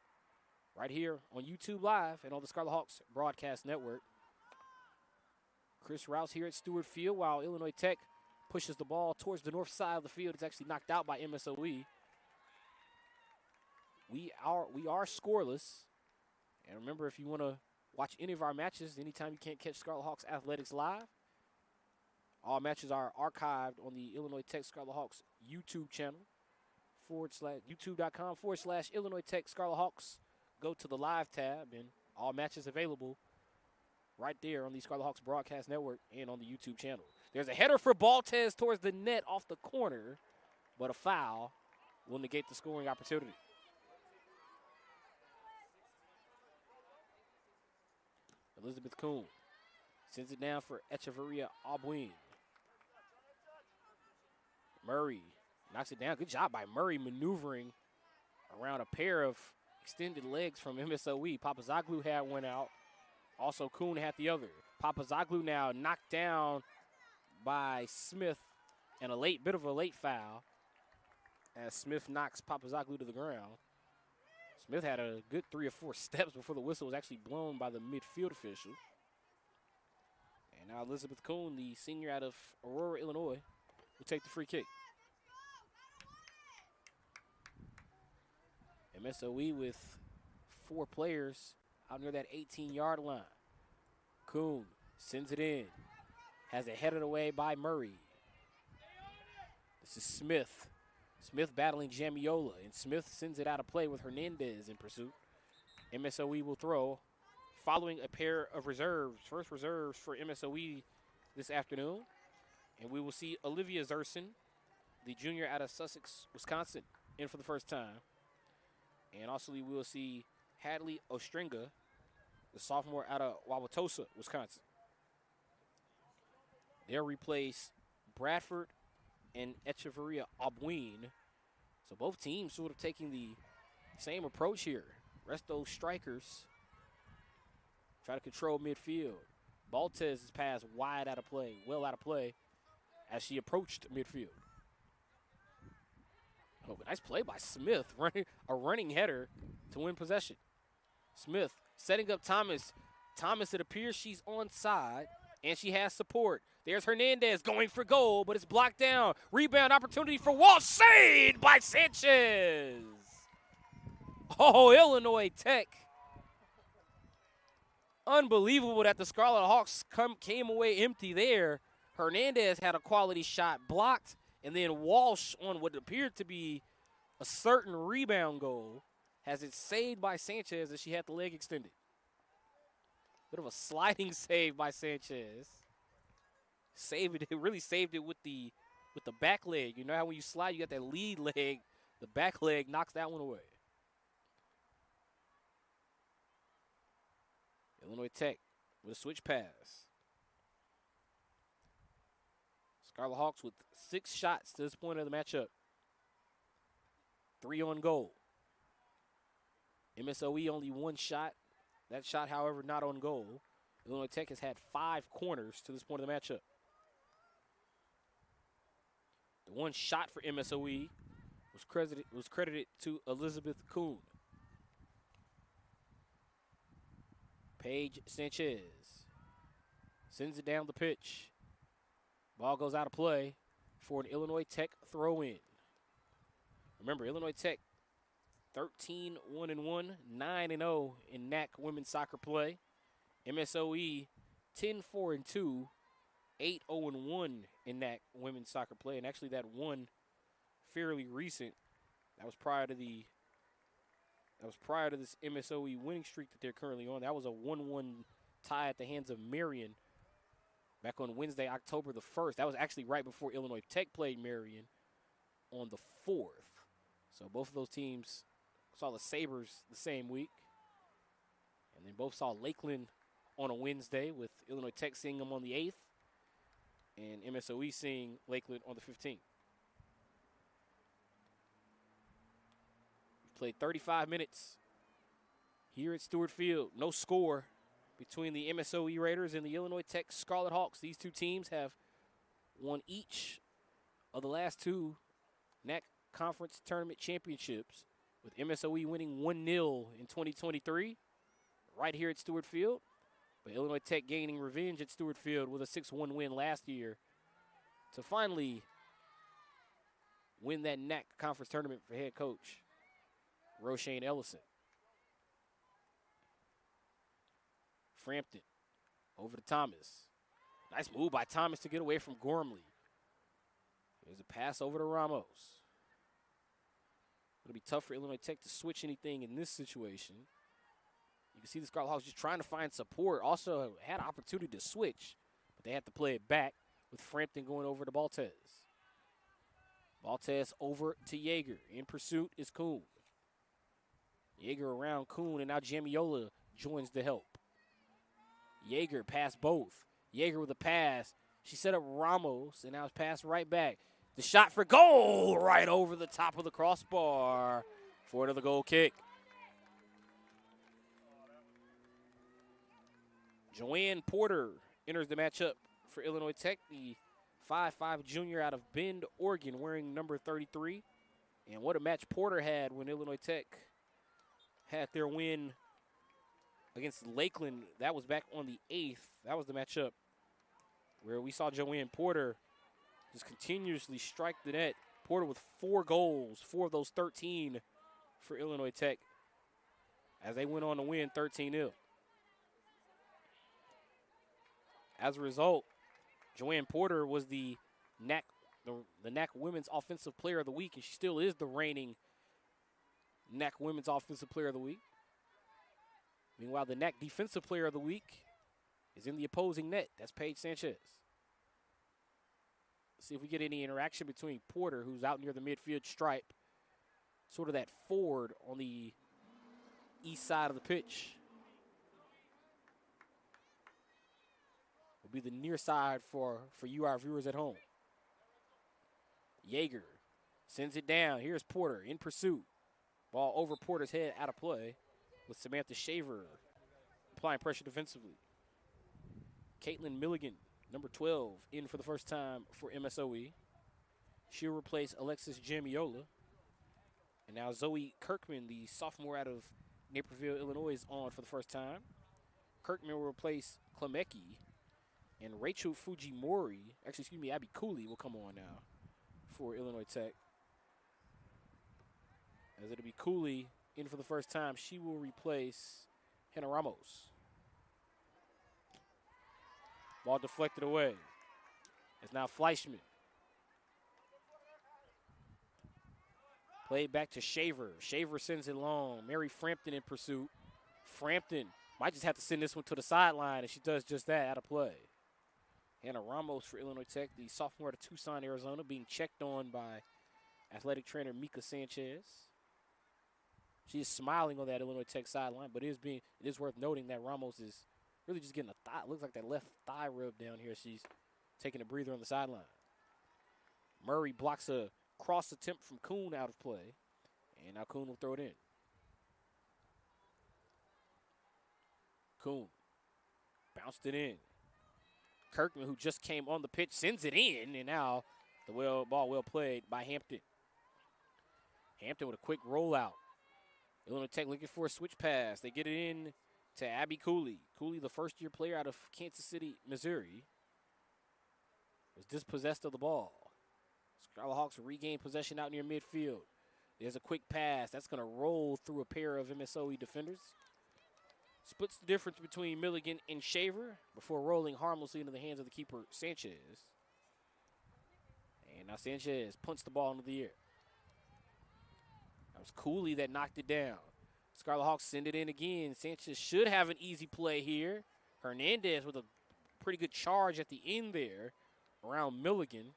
right here on YouTube Live and on the Scarlet Hawks Broadcast Network. Chris Rouse here at Stuart Field while Illinois Tech pushes the ball towards the north side of the field. It's actually knocked out by MSOE. we are scoreless. And remember, if you want to watch any of our matches, anytime you can't catch Scarlet Hawks Athletics live, all matches are archived on the Illinois Tech Scarlet Hawks YouTube channel, youtube.com/Illinois Tech Scarlet Hawks. Go to the live tab, and all matches available right there on the Scarlet Hawks Broadcast Network and on the YouTube channel. There's a header for Baltez towards the net off the corner, but a foul will negate the scoring opportunity. Elizabeth Kuhn sends it down for Echeverria Albuin. Murray knocks it down. Good job by Murray maneuvering around a pair of extended legs from MSOE. Papazoglu had one out. Also, Kuhn had the other. Papazoglu now knocked down by Smith, and a bit of a late foul as Smith knocks Papazoglu to the ground. Smith had a good 3 or 4 steps before the whistle was actually blown by the midfield official. And now Elizabeth Kuhn, the senior out of Aurora, Illinois, will take the free kick. MSOE with 4 players out near that 18-yard line. Kuhn sends it in. Has it headed away by Murray. This is Smith. Smith battling Jamiola, and Smith sends it out of play with Hernandez in pursuit. MSOE will throw following a pair of reserves, first reserves for MSOE this afternoon. And we will see Olivia Zerson, the junior out of Sussex, Wisconsin, in for the first time. And also we will see Hadley Ostringa, the sophomore out of Wauwatosa, Wisconsin. They'll replace Bradford and Echeverria Albuin. So both teams sort of taking the same approach here. Rest those strikers. Try to control midfield. Baltez's pass wide out of play, well out of play, as she approached midfield. Oh, nice play by Smith, a running header to win possession. Smith setting up Thomas. Thomas, it appears she's onside, and she has support. There's Hernandez going for goal, but it's blocked down. Rebound opportunity for Walsh, saved by Sanchez. Oh, Illinois Tech. Unbelievable that the Scarlet Hawks came away empty there. Hernandez had a quality shot blocked, and then Walsh on what appeared to be a certain rebound goal has it saved by Sanchez as she had the leg extended. Bit of a sliding save by Sanchez. Saved it, really saved it with the back leg. You know how when you slide, you got that lead leg. The back leg knocks that one away. Illinois Tech with a switch pass. Scarlet Hawks with 6 shots to this point of the matchup. 3 on goal. MSOE only 1 shot. That shot, however, not on goal. Illinois Tech has had 5 corners to this point of the matchup. The 1 shot for MSOE was credited to Elizabeth Kuhn. Paige Sanchez sends it down the pitch. Ball goes out of play for an Illinois Tech throw-in. Remember, Illinois Tech 13-1-1, 9-0 in NAC women's soccer play. MSOE 10-4-2, 8-0-1 in NAC women's soccer play. And actually that one fairly recent. That was prior to this MSOE winning streak that they're currently on. That was a 1-1 tie at the hands of Marion back on Wednesday, October the 1st. That was actually right before Illinois Tech played Marion on the 4th. So both of those teams saw the Sabres the same week. And then both saw Lakeland on a Wednesday, with Illinois Tech seeing them on the 8th and MSOE seeing Lakeland on the 15th. We played 35 minutes here at Stuart Field. No score between the MSOE Raiders and the Illinois Tech Scarlet Hawks. These two teams have won each of the last 2 NAC Conference Tournament championships, with MSOE winning 1-0 in 2023 right here at Stuart Field. But Illinois Tech gaining revenge at Stuart Field with a 6-1 win last year to finally win that NAC Conference Tournament for head coach Roshane Ellison. Frampton over to Thomas. Nice move by Thomas to get away from Gormley. There's a pass over to Ramos. It'll be tough for Illinois Tech to switch anything in this situation. You can see the Scarlet Hawks just trying to find support. Also had opportunity to switch, but they had to play it back with Frampton going over to Baltez. Baltez over to Yeager. In pursuit is Kuhn. Yeager around Kuhn, and now Jamiola joins the help. Yeager passed both. Yeager with a pass. She set up Ramos, and now it's passed right back. The shot for goal right over the top of the crossbar for another goal kick. Joanne Porter enters the matchup for Illinois Tech, the 5'5" junior out of Bend, Oregon, wearing number 33. And what a match Porter had when Illinois Tech had their win against Lakeland. That was back on the 8th. That was the matchup where we saw Joanne Porter just continuously strike the net. Porter with 4 goals, 4 of those 13 for Illinois Tech as they went on to win 13-0. As a result, Joanne Porter was the NAC Women's Offensive Player of the Week, and she still is the reigning NAC Women's Offensive Player of the Week. Meanwhile, the NAC Defensive Player of the Week is in the opposing net. That's Paige Sanchez. Let's see if we get any interaction between Porter, who's out near the midfield stripe, sort of that forward on the east side of the pitch. Will be the near side for you, our viewers at home. Yeager sends it down. Here's Porter in pursuit. Ball over Porter's head, out of play, with Samantha Shaver applying pressure defensively. Caitlin Milligan, number 12, in for the first time for MSOE. She'll replace Alexis Jamiola. And now Zoe Kirkman, the sophomore out of Naperville, Illinois, is on for the first time. Kirkman will replace Klemecki. And Rachel Fujimori, Abby Cooley will come on now for Illinois Tech. As it'll be Cooley in for the first time. She will replace Hannah Ramos. Ball deflected away. It's now Fleischman. Played back to Shaver. Shaver sends it long. Mary Frampton in pursuit. Frampton might just have to send this one to the sideline, and she does just that, out of play. Hannah Ramos for Illinois Tech, the sophomore out of Tucson, Arizona, being checked on by athletic trainer Mika Sanchez. She is smiling on that Illinois Tech sideline, but it is worth noting that Ramos is really just getting a thigh. Looks like that left thigh rub down here. She's taking a breather on the sideline. Murray blocks a cross attempt from Kuhn out of play, and now Kuhn will throw it in. Kuhn bounced it in. Kirkman, who just came on the pitch, sends it in, and now the ball well played by Hampton. Hampton with a quick rollout. Illinois Tech looking for a switch pass. They get it in to Abby Cooley. Cooley, the first-year player out of Kansas City, Missouri, was dispossessed of the ball. Scarlet Hawks regain possession out near midfield. There's a quick pass. That's going to roll through a pair of MSOE defenders. Splits the difference between Milligan and Shaver before rolling harmlessly into the hands of the keeper, Sanchez. And now Sanchez punts the ball into the air. That was Cooley that knocked it down. Scarlet Hawks send it in again. Sanchez should have an easy play here. Hernandez with a pretty good charge at the end there around Milligan.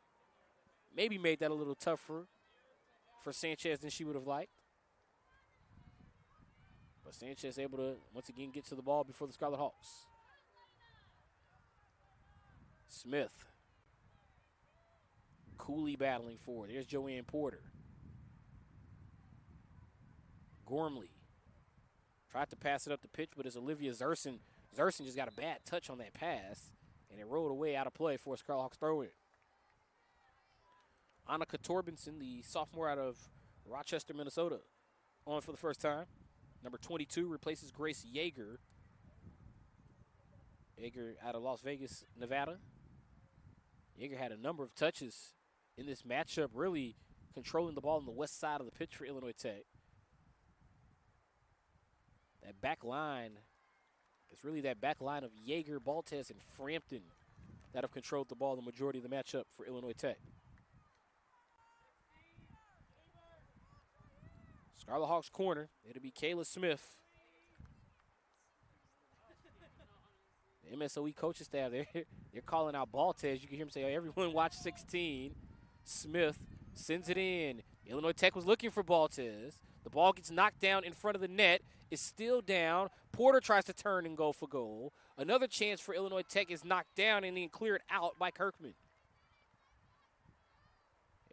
Maybe made that a little tougher for Sanchez than she would have liked. But Sanchez able to, once again, get to the ball before the Scarlet Hawks. Smith. Cooley battling forward. There's Joanne Porter. Gormley. Tried to pass it up the pitch, but it's Olivia Zerson. Zerson just got a bad touch on that pass, and it rolled away out of play for a Scarlet Hawks throw-in. Annika Torbenson, the sophomore out of Rochester, Minnesota, on for the first time. Number 22 replaces Grace Yeager. Yeager out of Las Vegas, Nevada. Yeager had a number of touches in this matchup, really controlling the ball on the west side of the pitch for Illinois Tech. That back line, it's really that back line of Yeager, Baltes, and Frampton that have controlled the ball the majority of the matchup for Illinois Tech. Scarlet Hawks corner, it'll be Kayla Smith. The MSOE coaching staff, they're calling out Baltes. You can hear him say, oh, everyone watch 16. Smith sends it in. Illinois Tech was looking for Baltes. The ball gets knocked down in front of the net. It's still down. Porter tries to turn and go for goal. Another chance for Illinois Tech is knocked down and then cleared out by Kirkman.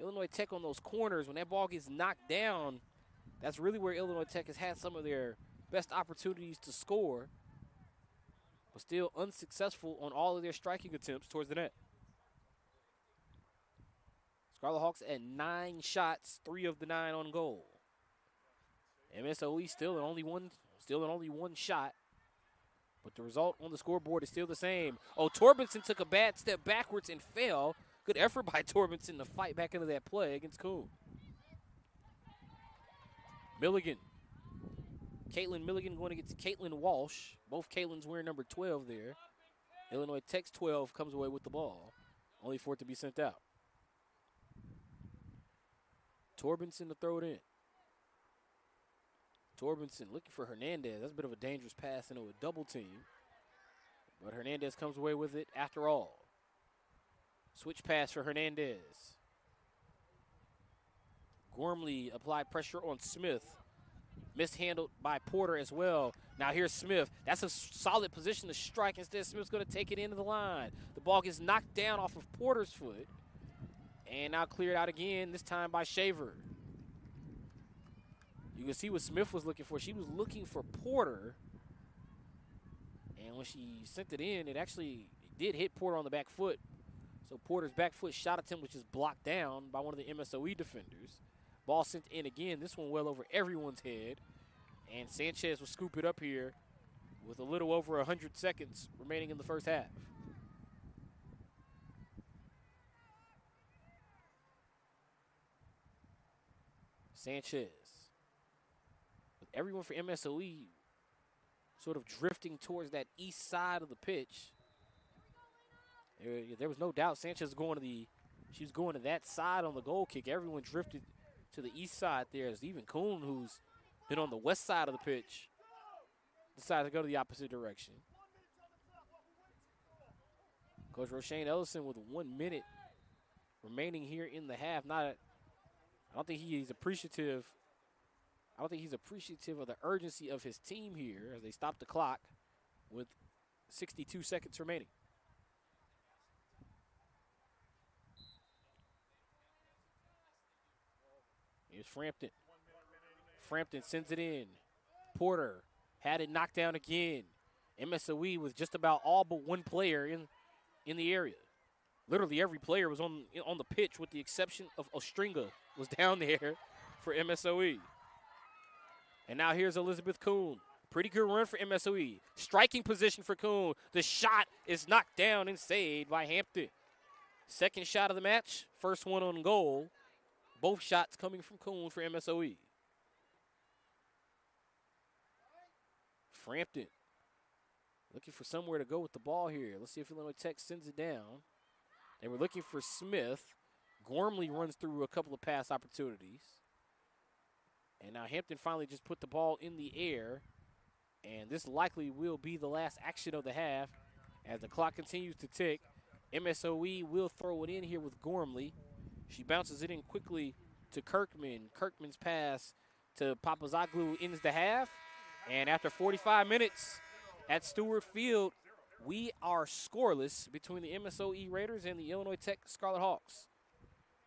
Illinois Tech on those corners, when that ball gets knocked down, that's really where Illinois Tech has had some of their best opportunities to score, but still unsuccessful on all of their striking attempts towards the net. Scarlet Hawks at 9 shots, 3 of the 9 on goal. MSOE still in only one shot, but the result on the scoreboard is still the same. Oh, Torbenson took a bad step backwards and fell. Good effort by Torbenson to fight back into that play against Kuhn. Milligan. Caitlin Milligan going against Caitlin Walsh. Both Caitlins wearing number 12 there. Illinois Tech's 12 comes away with the ball, only for it to be sent out. Torbenson to throw it in. Torbenson looking for Hernandez. That's a bit of a dangerous pass into a double team. But Hernandez comes away with it after all. Switch pass for Hernandez. Gormley applied pressure on Smith. Mishandled by Porter as well. Now here's Smith. That's a solid position to strike. Instead, Smith's going to take it into the line. The ball gets knocked down off of Porter's foot. And now cleared out again, this time by Shaver. You can see what Smith was looking for. She was looking for Porter. And when she sent it in, it actually did hit Porter on the back foot. So Porter's back foot shot attempt was just blocked down by one of the MSOE defenders. Ball sent in again, this one well over everyone's head. And Sanchez will scoop it up here with a little over 100 seconds remaining in the first half. Sanchez. With everyone for MSOE sort of drifting towards that east side of the pitch. There was no doubt Sanchez she was going to that side on the goal kick. Everyone drifted to the east side there. As even Kuhn, who's been on the west side of the pitch, decided to go to the opposite direction. Coach Roshane Ellison with 1 minute remaining here in the half. I don't think he's appreciative. I don't think he's appreciative of the urgency of his team here as they stop the clock with 62 seconds remaining. Here's Frampton. Frampton sends it in. Porter had it knocked down again. MSOE with just about all but one player in the area. Literally every player was on the pitch with the exception of Ostringa was down there for MSOE. And now here's Elizabeth Kuhn. Pretty good run for MSOE. Striking position for Kuhn. The shot is knocked down and saved by Hampton. Second shot of the match. First one on goal. Both shots coming from Kuhn for MSOE. Frampton looking for somewhere to go with the ball here. Let's see if Illinois Tech sends it down. They were looking for Smith. Gormley runs through a couple of pass opportunities. And now Hampton finally just put the ball in the air. And this likely will be the last action of the half. As the clock continues to tick, MSOE will throw it in here with Gormley. She bounces it in quickly to Kirkman. Kirkman's pass to Papazoglu ends the half. And after 45 minutes at Stuart Field, we are scoreless between the MSOE Raiders and the Illinois Tech Scarlet Hawks.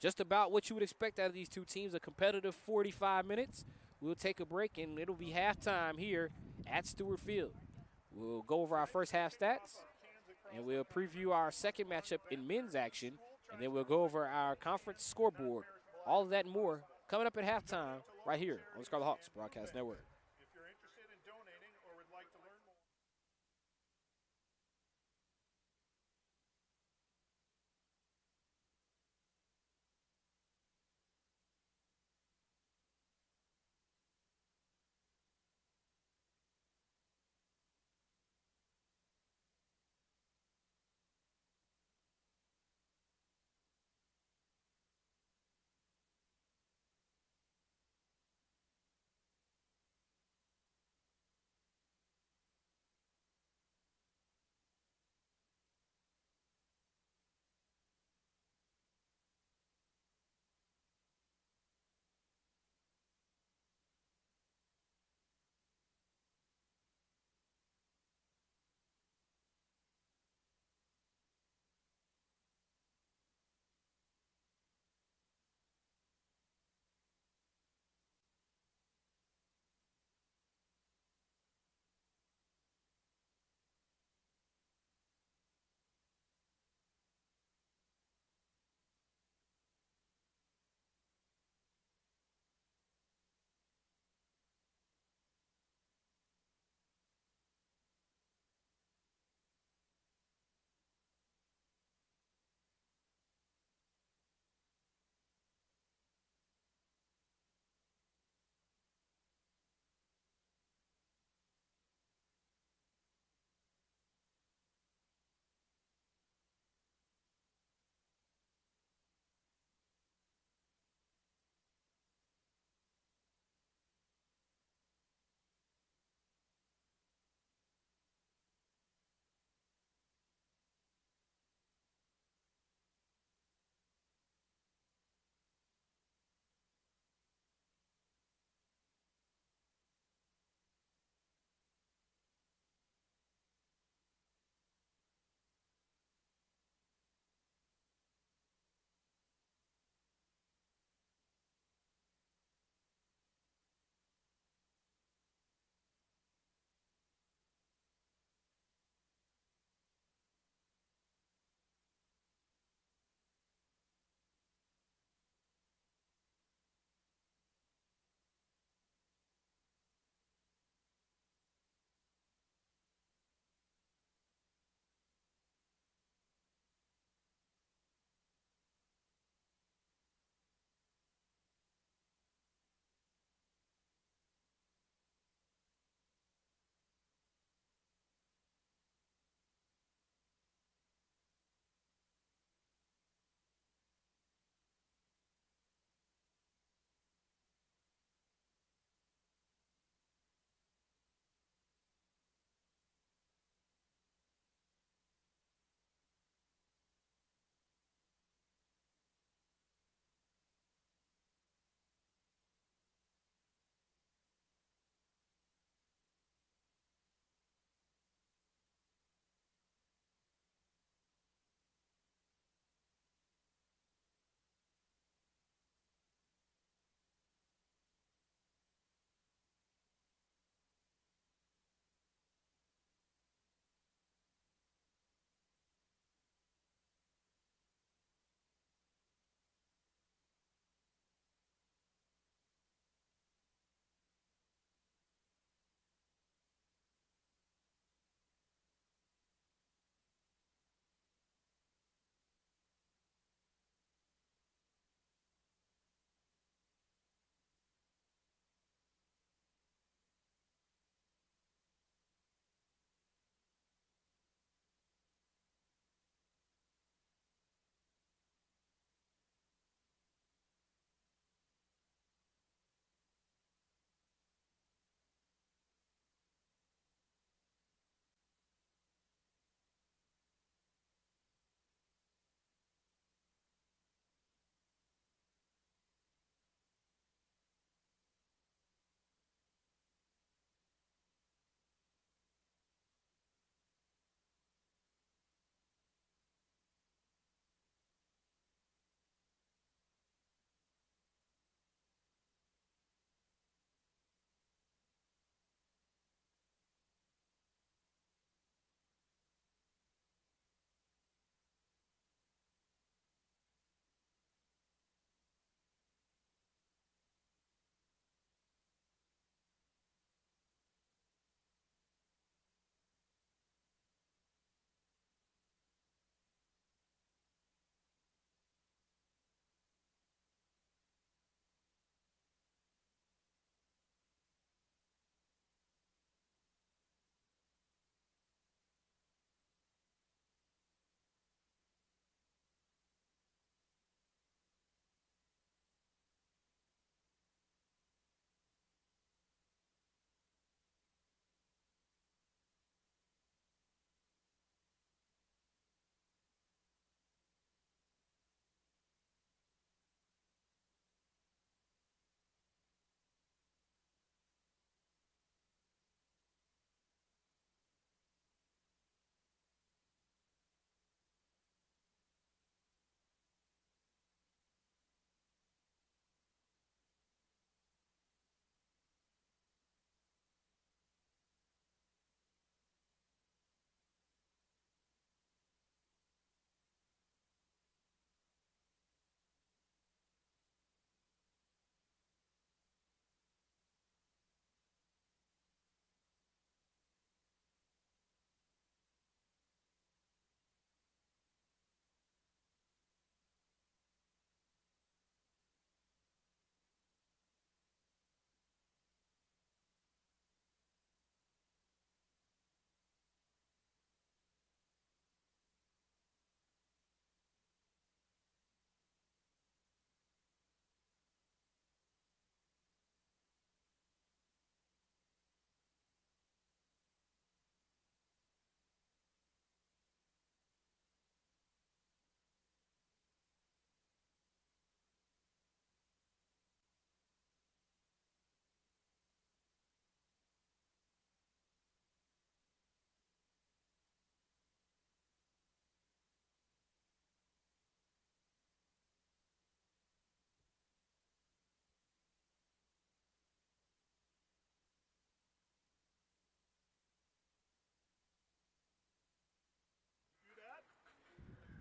Just about what you would expect out of these two teams, a competitive 45 minutes. We'll take a break, and it'll be halftime here at Stuart Field. We'll go over our first half stats, and we'll preview our second matchup in men's action, and then we'll go over our conference scoreboard. All of that and more coming up at halftime right here on the Scarlet Hawks Broadcast Network.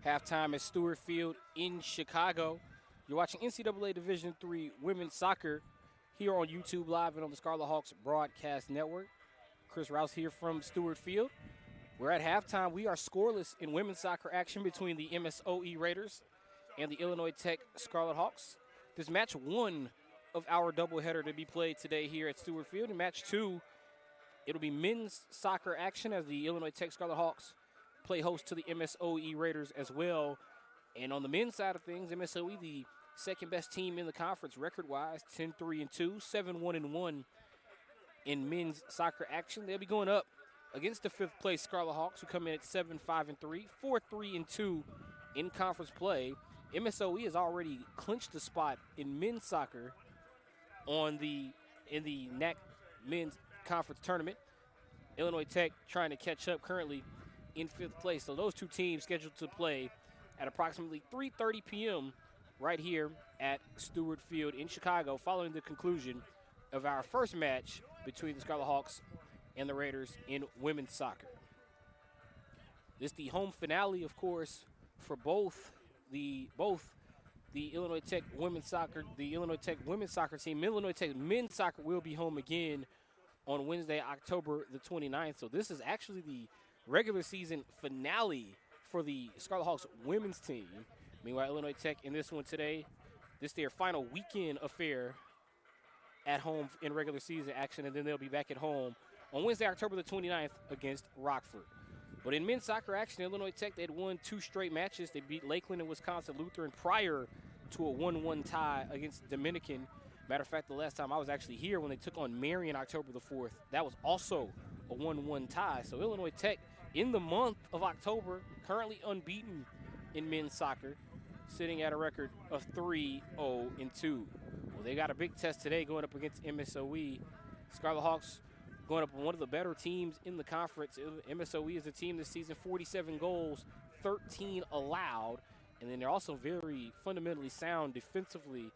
Halftime at Stuart Field in Chicago. You're watching NCAA Division III Women's Soccer here on YouTube Live and on the Scarlet Hawks Broadcast Network. Chris Rouse here from Stuart Field. We're at halftime. We are scoreless in women's soccer action between the MSOE Raiders and the Illinois Tech Scarlet Hawks. This match 1 of our doubleheader to be played today here at Stuart Field. In match 2, it'll be men's soccer action as the Illinois Tech Scarlet Hawks play host to the MSOE Raiders as well. And on the men's side of things, MSOE, the second best team in the conference record-wise, 10-3-2, 7-1-1 in men's soccer action. They'll be going up against the 5th place Scarlet Hawks, who come in at 7-5-3, 4-3-2 in conference play. MSOE has already clinched the spot in men's soccer in the NAC men's conference tournament. Illinois Tech trying to catch up currently in 5th place. So those two teams scheduled to play at approximately 3:30 p.m. right here at Stuart Field in Chicago following the conclusion of our first match between the Scarlet Hawks and the Raiders in women's soccer. This is the home finale, of course, for both the Illinois Tech women's soccer, the Illinois Tech women's soccer team. Illinois Tech men's soccer will be home again on Wednesday, October the 29th. So this is actually the regular season finale for the Scarlet Hawks women's team. Meanwhile, Illinois Tech in this one today, this is their final weekend affair at home in regular season action, and then they'll be back at home on Wednesday, October the 29th against Rockford. But in men's soccer action, Illinois Tech, they had won 2 straight matches. They beat Lakeland and Wisconsin Lutheran prior to a 1-1 tie against Dominican. Matter of fact, the last time I was actually here when they took on Marion October the 4th, that was also a 1-1 tie. So Illinois Tech in the month of October, currently unbeaten in men's soccer, sitting at a record of 3-0-2. Well, they got a big test today going up against MSOE. Scarlet Hawks going up with one of the better teams in the conference. MSOE is a team this season, 47 goals, 13 allowed, and then they're also very fundamentally sound defensively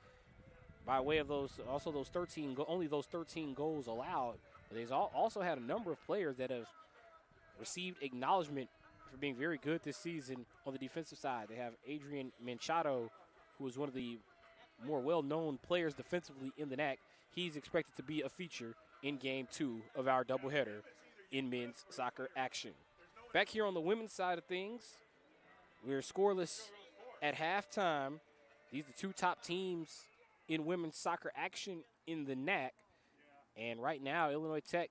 by way of those 13 goals allowed. But they've also had a number of players that have received acknowledgement for being very good this season on the defensive side. They have Adrian Manchado, who is one of the more well-known players defensively in the NAC. He's expected to be a feature in Game 2 of our doubleheader in men's soccer action. Back here on the women's side of things, we're scoreless at halftime. These are the 2 top teams in women's soccer action in the NAC. And right now, Illinois Tech,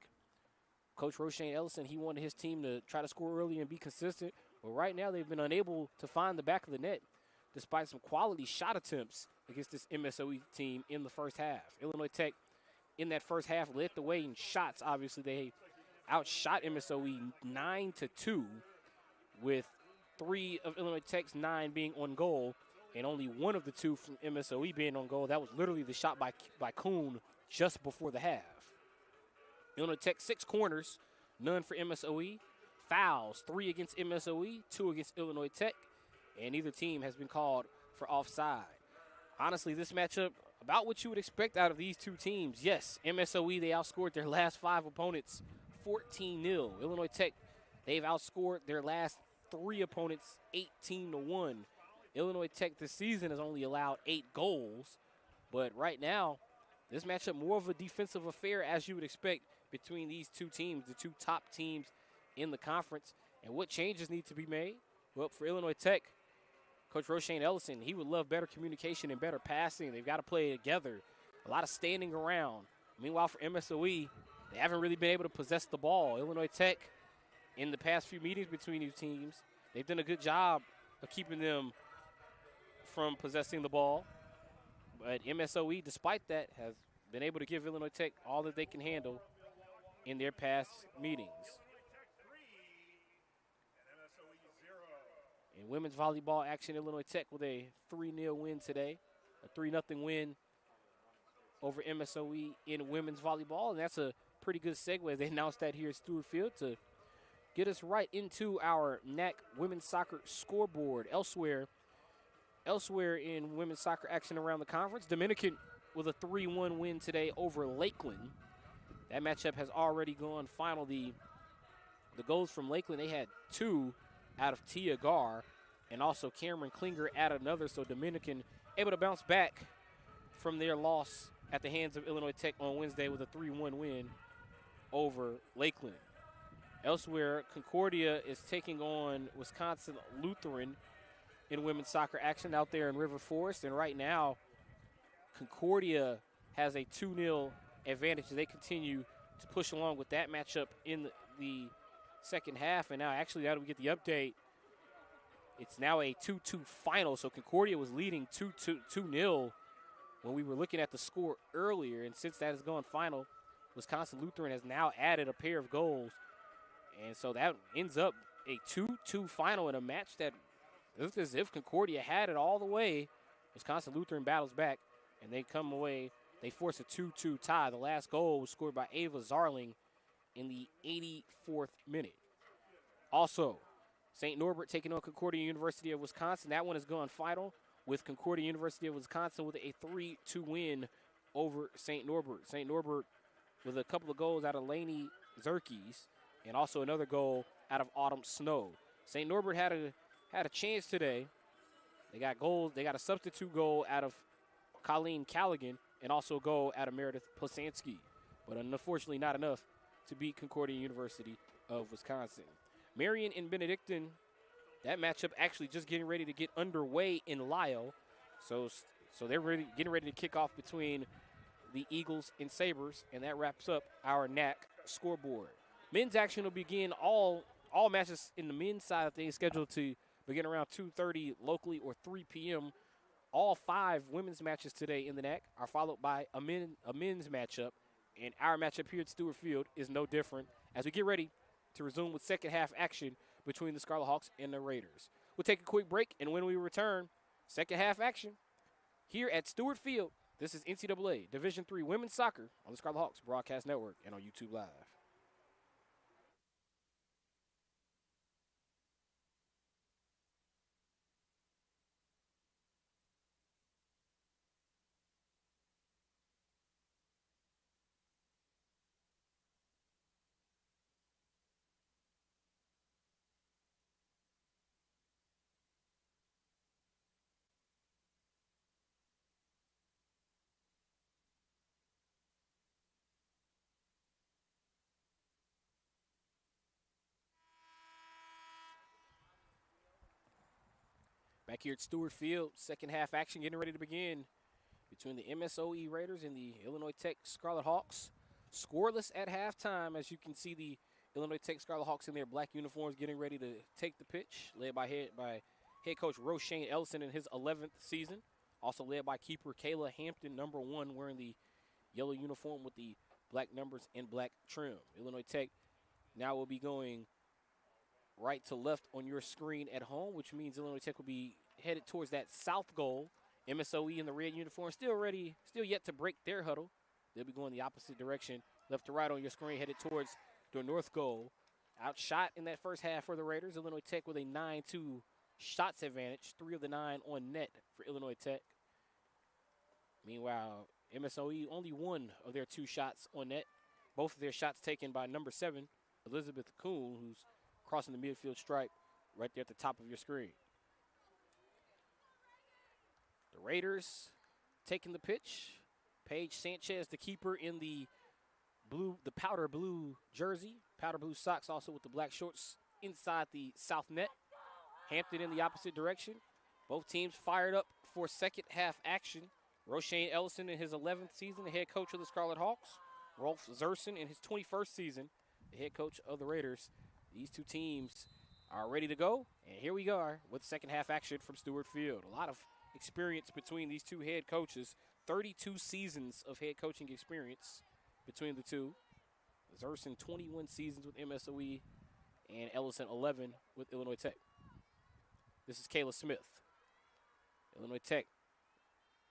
Coach Roshane Ellison, he wanted his team to try to score early and be consistent. But right now, they've been unable to find the back of the net despite some quality shot attempts against this MSOE team in the first half. Illinois Tech, in that first half, led the way in shots. Obviously, they outshot MSOE 9-2, with 3 of Illinois Tech's 9 being on goal, and only 1 of the 2 from MSOE being on goal. That was literally the shot by Kuhn just before the half. Illinois Tech 6 corners, none for MSOE. Fouls, 3 against MSOE, 2 against Illinois Tech, and neither team has been called for offside. Honestly, this matchup, about what you would expect out of these 2 teams. Yes, MSOE, they outscored their last 5 opponents 14-0. Illinois Tech, they've outscored their last 3 opponents 18-1. Illinois Tech this season has only allowed 8 goals, but right now, this matchup more of a defensive affair as you would expect between these 2 teams, the 2 top teams in the conference. And what changes need to be made? Well, for Illinois Tech, Coach Roshane Ellison, he would love better communication and better passing. They've got to play together. A lot of standing around. Meanwhile, for MSOE, they haven't really been able to possess the ball. Illinois Tech, in the past few meetings between these teams, they've done a good job of keeping them from possessing the ball. But MSOE, despite that, has been able to give Illinois Tech all that they can handle in their past meetings. In women's volleyball action, Illinois Tech with a 3-0 win today, a 3-0 win over MSOE in women's volleyball. And that's a pretty good segue. They announced that here at Stuart Field to get us right into our NAC women's soccer scoreboard. Elsewhere in women's soccer action around the conference, Dominican with a 3-1 win today over Lakeland. That matchup has already gone final. The goals from Lakeland, they had 2 out of Tia Gar. and also Cameron Klinger added another. So Dominican able to bounce back from their loss at the hands of Illinois Tech on Wednesday with a 3-1 win over Lakeland. Elsewhere, Concordia is taking on Wisconsin Lutheran in women's soccer action out there in River Forest. And right now, Concordia has a 2-0 advantage as they continue to push along with that matchup in the second half. And now, actually, now that we get the update, it's now a 2-2 final. So Concordia was leading 2-0 when we were looking at the score earlier. And since that has gone final, Wisconsin Lutheran has now added a pair of goals. And so that ends up a 2-2 final in a match that looked as if Concordia had it all the way. Wisconsin Lutheran battles back, and they come away. They force a 2-2 tie. The last goal was scored by Ava Zarling in the 84th minute. Also, St. Norbert taking on Concordia University of Wisconsin. That one has gone final with Concordia University of Wisconsin with a 3-2 win over St. Norbert. St. Norbert with a couple of goals out of Laney Zerkes and also another goal out of Autumn Snow. St. Norbert had a chance today. They got goals. They got a substitute goal out of Colleen Callaghan and also a goal out of Meredith Plasansky. But unfortunately not enough to beat Concordia University of Wisconsin. Marion and Benedictine, that matchup actually just getting ready to get underway in Lyle. So they're getting ready to kick off between the Eagles and Sabres, and that wraps up our NAC scoreboard. Men's action will begin all matches in the men's side of things scheduled to begin around 2:30 locally or 3 p.m. All 5 women's matches today in the NAC are followed by a men's matchup, and our matchup here at Stuart Field is no different as we get ready to resume with second half action between the Scarlet Hawks and the Raiders. We'll take a quick break, and when we return, second half action here at Stuart Field. This is NCAA Division III Women's Soccer on the Scarlet Hawks Broadcast Network and on YouTube Live. Back here at Stewart Field, second half action getting ready to begin between the MSOE Raiders and the Illinois Tech Scarlet Hawks. Scoreless at halftime, as you can see the Illinois Tech Scarlet Hawks in their black uniforms getting ready to take the pitch, led by head coach Roshane Ellison in his 11th season. Also led by keeper Kayla Hampton, number 1, wearing the yellow uniform with the black numbers and black trim. Illinois Tech now will be going right to left on your screen at home, which means Illinois Tech will be headed towards that south goal. MSOE in the red uniform still yet to break their huddle. They'll be going the opposite direction, left to right on your screen, headed towards the north goal. Outshot in that first half for the Raiders. Illinois Tech with a 9-2 shots advantage, 3 of the 9 on net for Illinois Tech. Meanwhile, MSOE only 1 of their 2 shots on net. Both of their shots taken by number 7, Elizabeth Kuhn, who's crossing the midfield stripe right there at the top of your screen. The Raiders taking the pitch. Paige Sanchez, the keeper, in the powder blue jersey, powder blue socks, also with the black shorts inside the south net. Hampton in the opposite direction. Both teams fired up for second half action. Roshane Ellison in his 11th season, the head coach of the Scarlet Hawks. Rolf Zerson in his 21st season, the head coach of the Raiders. These two teams are ready to go, and here we are with second half action from Stewart Field. A lot of experience between these two head coaches, 32 seasons of head coaching experience between the two. Zerson, 21 seasons with MSOE, and Ellison, 11 with Illinois Tech. This is Kayla Smith. Illinois Tech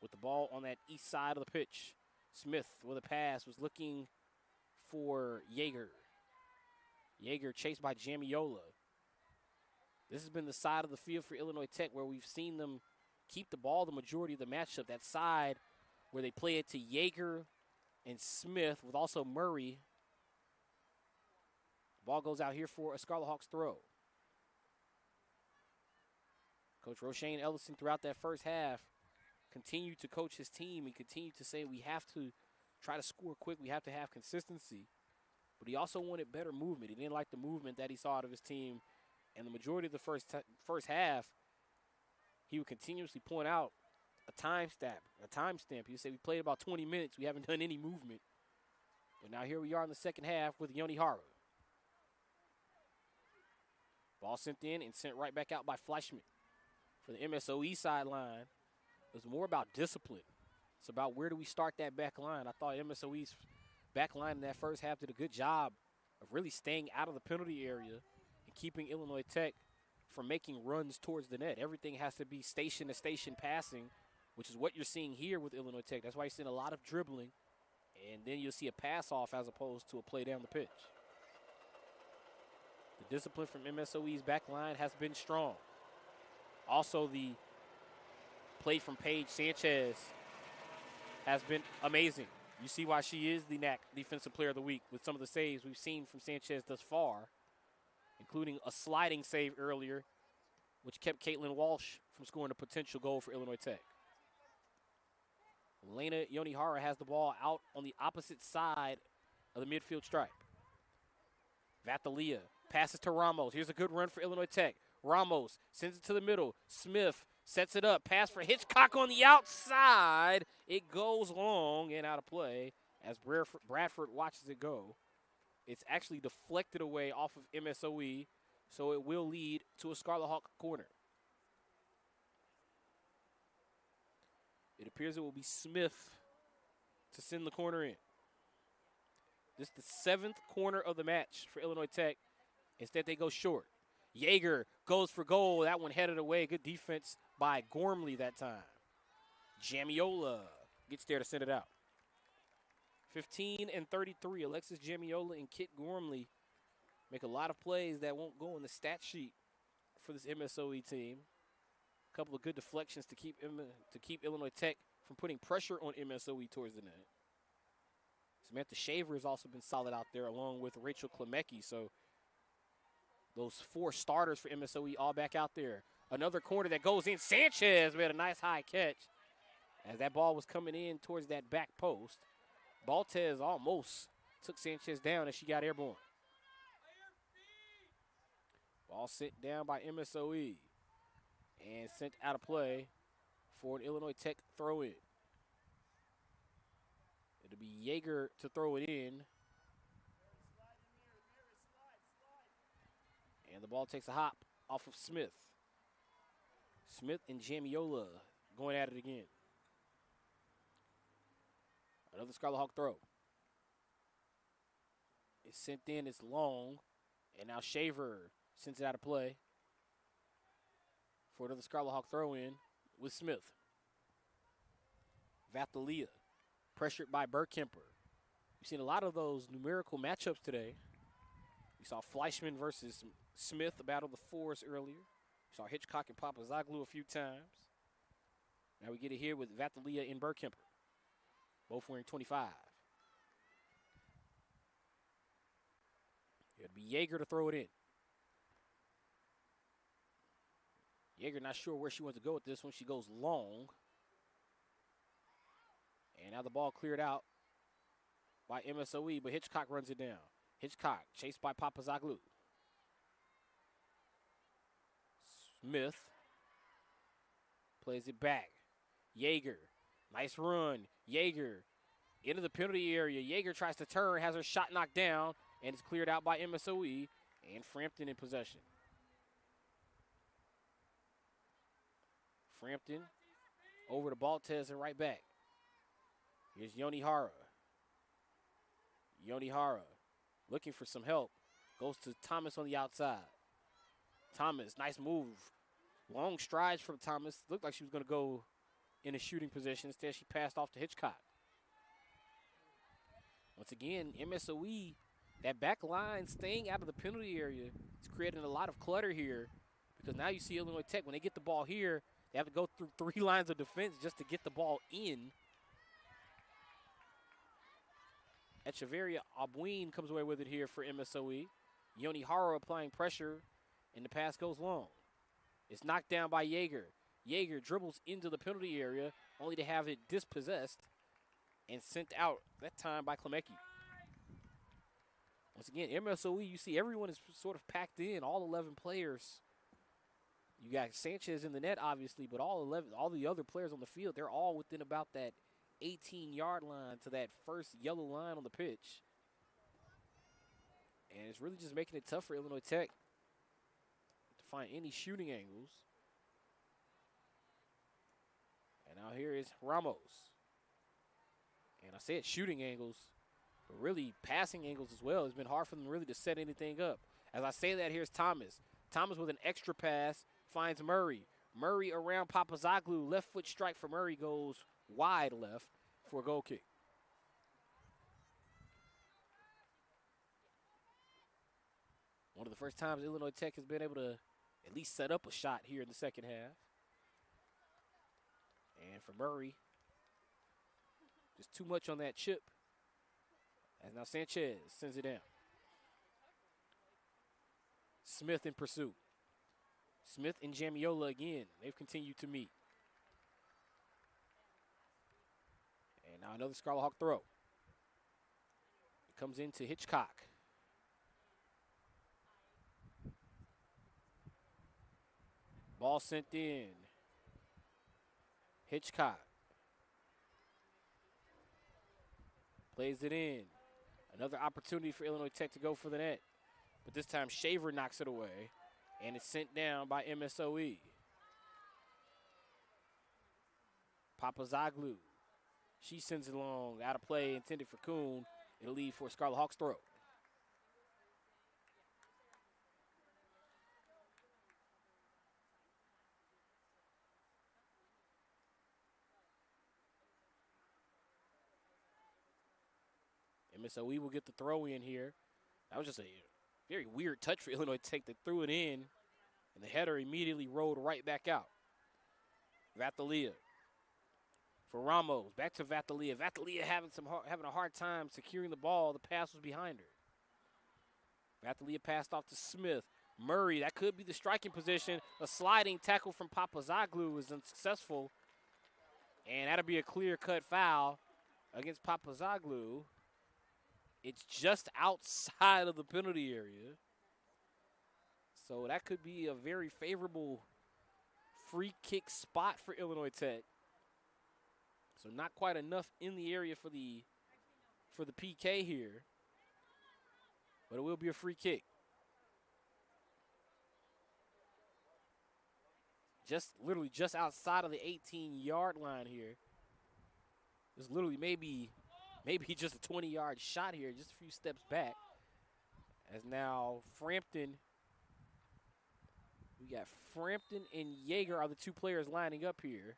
with the ball on that east side of the pitch. Smith with a pass was looking for Yeager. Yeager chased by Jamiola. This has been the side of the field for Illinois Tech where we've seen them keep the ball the majority of the matchup. That side where they play it to Yeager and Smith with also Murray. Ball goes out here for a Scarlet Hawks throw. Coach Roshane Ellison throughout that first half continued to coach his team and continued to say we have to try to score quick. We have to have consistency. But he also wanted better movement. He didn't like the movement that he saw out of his team. And the majority of the first half, he would continuously point out a timestamp. He would say, we played about 20 minutes. We haven't done any movement. But now here we are in the second half with Yoni Hara. Ball sent in and sent right back out by Fleischman. For the MSOE sideline, it was more about discipline. It's about where do we start that back line. I thought MSOE's back line in that first half did a good job of really staying out of the penalty area and keeping Illinois Tech from making runs towards the net. Everything has to be station-to-station passing, which is what you're seeing here with Illinois Tech. That's why you're seeing a lot of dribbling, and then you'll see a pass-off as opposed to a play down the pitch. The discipline from MSOE's back line has been strong. Also, the play from Paige Sanchez has been amazing. You see why she is the NAC Defensive Player of the Week with some of the saves we've seen from Sanchez thus far, including a sliding save earlier, which kept Caitlin Walsh from scoring a potential goal for Illinois Tech. Lena Yonihara has the ball out on the opposite side of the midfield stripe. Vatalia passes to Ramos. Here's a good run for Illinois Tech. Ramos sends it to the middle. Smith sets it up. Pass for Hitchcock on the outside. It goes long and out of play as Bradford watches it go. It's actually deflected away off of MSOE, so it will lead to a Scarlet Hawk corner. It appears it will be Smith to send the corner in. This is the 7th corner of the match for Illinois Tech. Instead, they go short. Yeager goes for goal. That one headed away. Good defense by Gormley that time. Jamiola gets there to send it out. 15 and 33. Alexis Jamiola and Kit Gormley make a lot of plays that won't go in the stat sheet for this MSOE team. A couple of good deflections to keep Illinois Tech from putting pressure on MSOE towards the net. Samantha Shaver has also been solid out there along with Rachel Klemecki. So those 4 starters for MSOE all back out there. Another corner that goes in. Sanchez made a nice high catch as that ball was coming in towards that back post. Baltez almost took Sanchez down as she got airborne. Ball sent down by MSOE and sent out of play for an Illinois Tech throw-in. It'll be Yeager to throw it in. And the ball takes a hop off of Smith. Smith and Jamiola going at it again. Another Scarlet Hawk throw. It's sent in, it's long. And now Shaver sends it out of play for another Scarlet Hawk throw in with Smith. Vatalia pressured by Burkemper. We've seen a lot of those numerical matchups today. We saw Fleischman versus Smith battle the 4s earlier. We saw Hitchcock and Papazoglu a few times. Now we get it here with Vatalia and Burkemper, both wearing 25. It'll be Yeager to throw it in. Yeager not sure where she wants to go with this one. She goes long. And now the ball cleared out by MSOE, but Hitchcock runs it down. Hitchcock chased by Papazoglu. Smith plays it back. Yeager, nice run. Yeager into the penalty area. Yeager tries to turn, has her shot knocked down, and it's cleared out by MSOE and Frampton in possession. Frampton over to Baltez and right back. Here's Yonihara. Yonihara looking for some help. Goes to Thomas on the outside. Thomas, nice move. Long strides from Thomas. Looked like she was going to go in a shooting position. Instead, she passed off to Hitchcock. Once again, MSOE, that back line staying out of the penalty area, it's creating a lot of clutter here because now you see Illinois Tech, when they get the ball here, they have to go through 3 lines of defense just to get the ball in. Echeverria Abuin comes away with it here for MSOE. Yonihara applying pressure, and the pass goes long. It's knocked down by Yeager. Yeager dribbles into the penalty area, only to have it dispossessed and sent out, that time by Klemecki. Once again, MSOE, you see everyone is sort of packed in, all 11 players. You got Sanchez in the net, obviously, but all the other players on the field, they're all within about that 18-yard line to that first yellow line on the pitch. And it's really just making it tough for Illinois Tech to find any shooting angles. And now here is Ramos. And I said shooting angles, but really passing angles as well. It's been hard for them really to set anything up. As I say that, here's Thomas. Thomas with an extra pass finds Murray. Murray around Papazoglu. Left foot strike for Murray goes wide left for a goal kick. One of the first times Illinois Tech has been able to at least set up a shot here in the second half. And for Murray, just too much on that chip. As now Sanchez sends it down. Smith in pursuit. Smith and Jamiola again. They've continued to meet. And now another Scarlet Hawk throw. It comes into Hitchcock. Ball sent in. Hitchcock. Plays it in. Another opportunity for Illinois Tech to go for the net. But this time Shaver knocks it away. And it's sent down by MSOE. Papazoglu. She sends it along. Out of play, intended for Kuhn. It'll leave for Scarlet Hawks throw. MSOE will get the throw in here. That was just a very weird touch for Illinois Tech. They threw it in, and the header immediately rolled right back out. Vatalia for Ramos. Back to Vatalia. Vatalia having a hard time securing the ball. The pass was behind her. Vatalia passed off to Smith. Murray, that could be the striking position. A sliding tackle from Papazoglu was unsuccessful. And that'll be a clear-cut foul against Papazoglu. It's just outside of the penalty area. So that could be a very favorable free kick spot for Illinois Tech. So not quite enough in the area for the PK here. But it will be a free kick. Literally just outside of the 18-yard line here. It's literally maybe just a 20-yard shot here, just a few steps back. As now Frampton, we got Frampton and Yeager are the two players lining up here.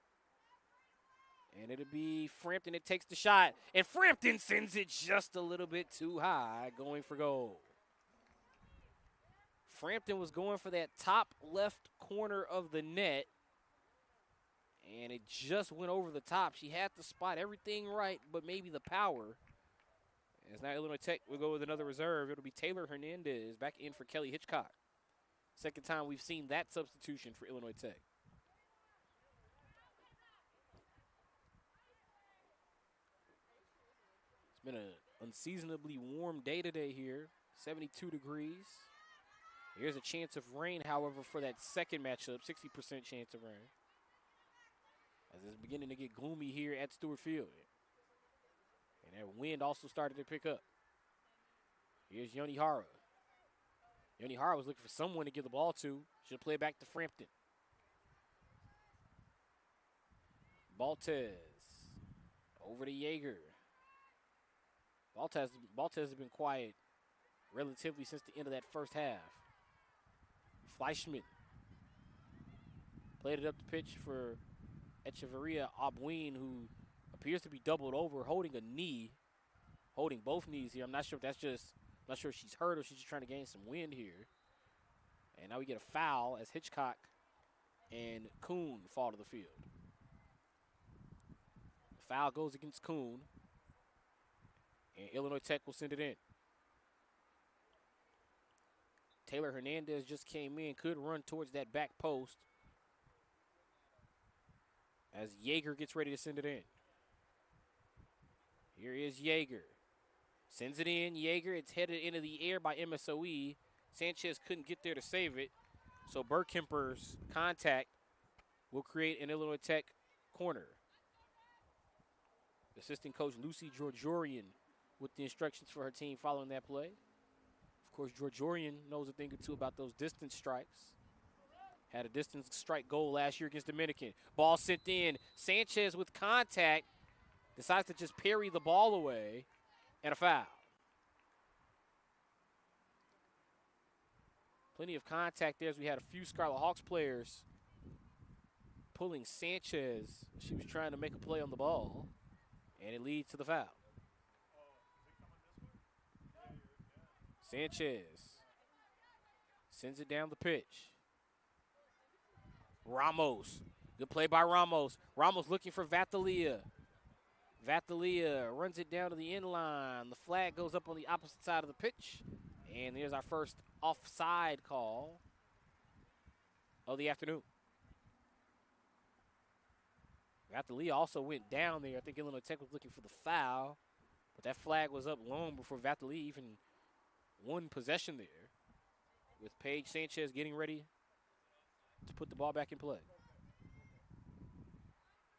And it'll be Frampton that takes the shot. And Frampton sends it just a little bit too high, going for goal. Frampton was going for that top left corner of the net. And it just went over the top. She had to spot everything right, but maybe the power. As now Illinois Tech will go with another reserve. It'll be Taylor Hernandez back in for Kelly Hitchcock. Second time we've seen that substitution for Illinois Tech. It's been an unseasonably warm day today here. 72 degrees. Here's a chance of rain, however, for that second matchup. 60% chance of rain. As it's beginning to get gloomy here at Stuart Field. And that wind also started to pick up. Here's Yoni Hara. Yoni Hara was looking for someone to give the ball to. Should play back to Frampton. Baltez. Over to Yeager. Baltez has been quiet relatively since the end of that first half. Fleischman. Played it up the pitch for Echeverria Abween, who appears to be doubled over, holding a knee, holding both knees here. I'm not sure if she's hurt or she's just trying to gain some wind here. And now we get a foul as Hitchcock and Kuhn fall to the field. The foul goes against Kuhn, and Illinois Tech will send it in. Taylor Hernandez just came in, could run towards that back post. as Yeager gets ready to send it in. Here is Yeager. Sends it in. Yeager, it's headed into the air by MSOE. Sanchez couldn't get there to save it. So Burkemper's contact will create an Illinois Tech corner. Assistant coach Lucy Georgiorian with the instructions for her team following that play. Of course, Georgiorian knows a thing or two about those distance strikes. Had a distance strike goal last year against Dominican. Ball sent in. Sanchez with contact decides to just parry the ball away, and a foul. Plenty of contact there as we had a few Scarlet Hawks players pulling Sanchez. She was trying to make a play on the ball, and it leads to the foul. Sanchez sends it down the pitch. Ramos, good play by Ramos. Ramos looking for Vatalia. Vatalia runs it down to the end line. The flag goes up on the opposite side of the pitch. And there's our first offside call of the afternoon. Vatalia also went down there. I think Illinois Tech was looking for the foul. But that flag was up long before Vatalia even won possession there. With Paige Sanchez getting ready to put the ball back in play.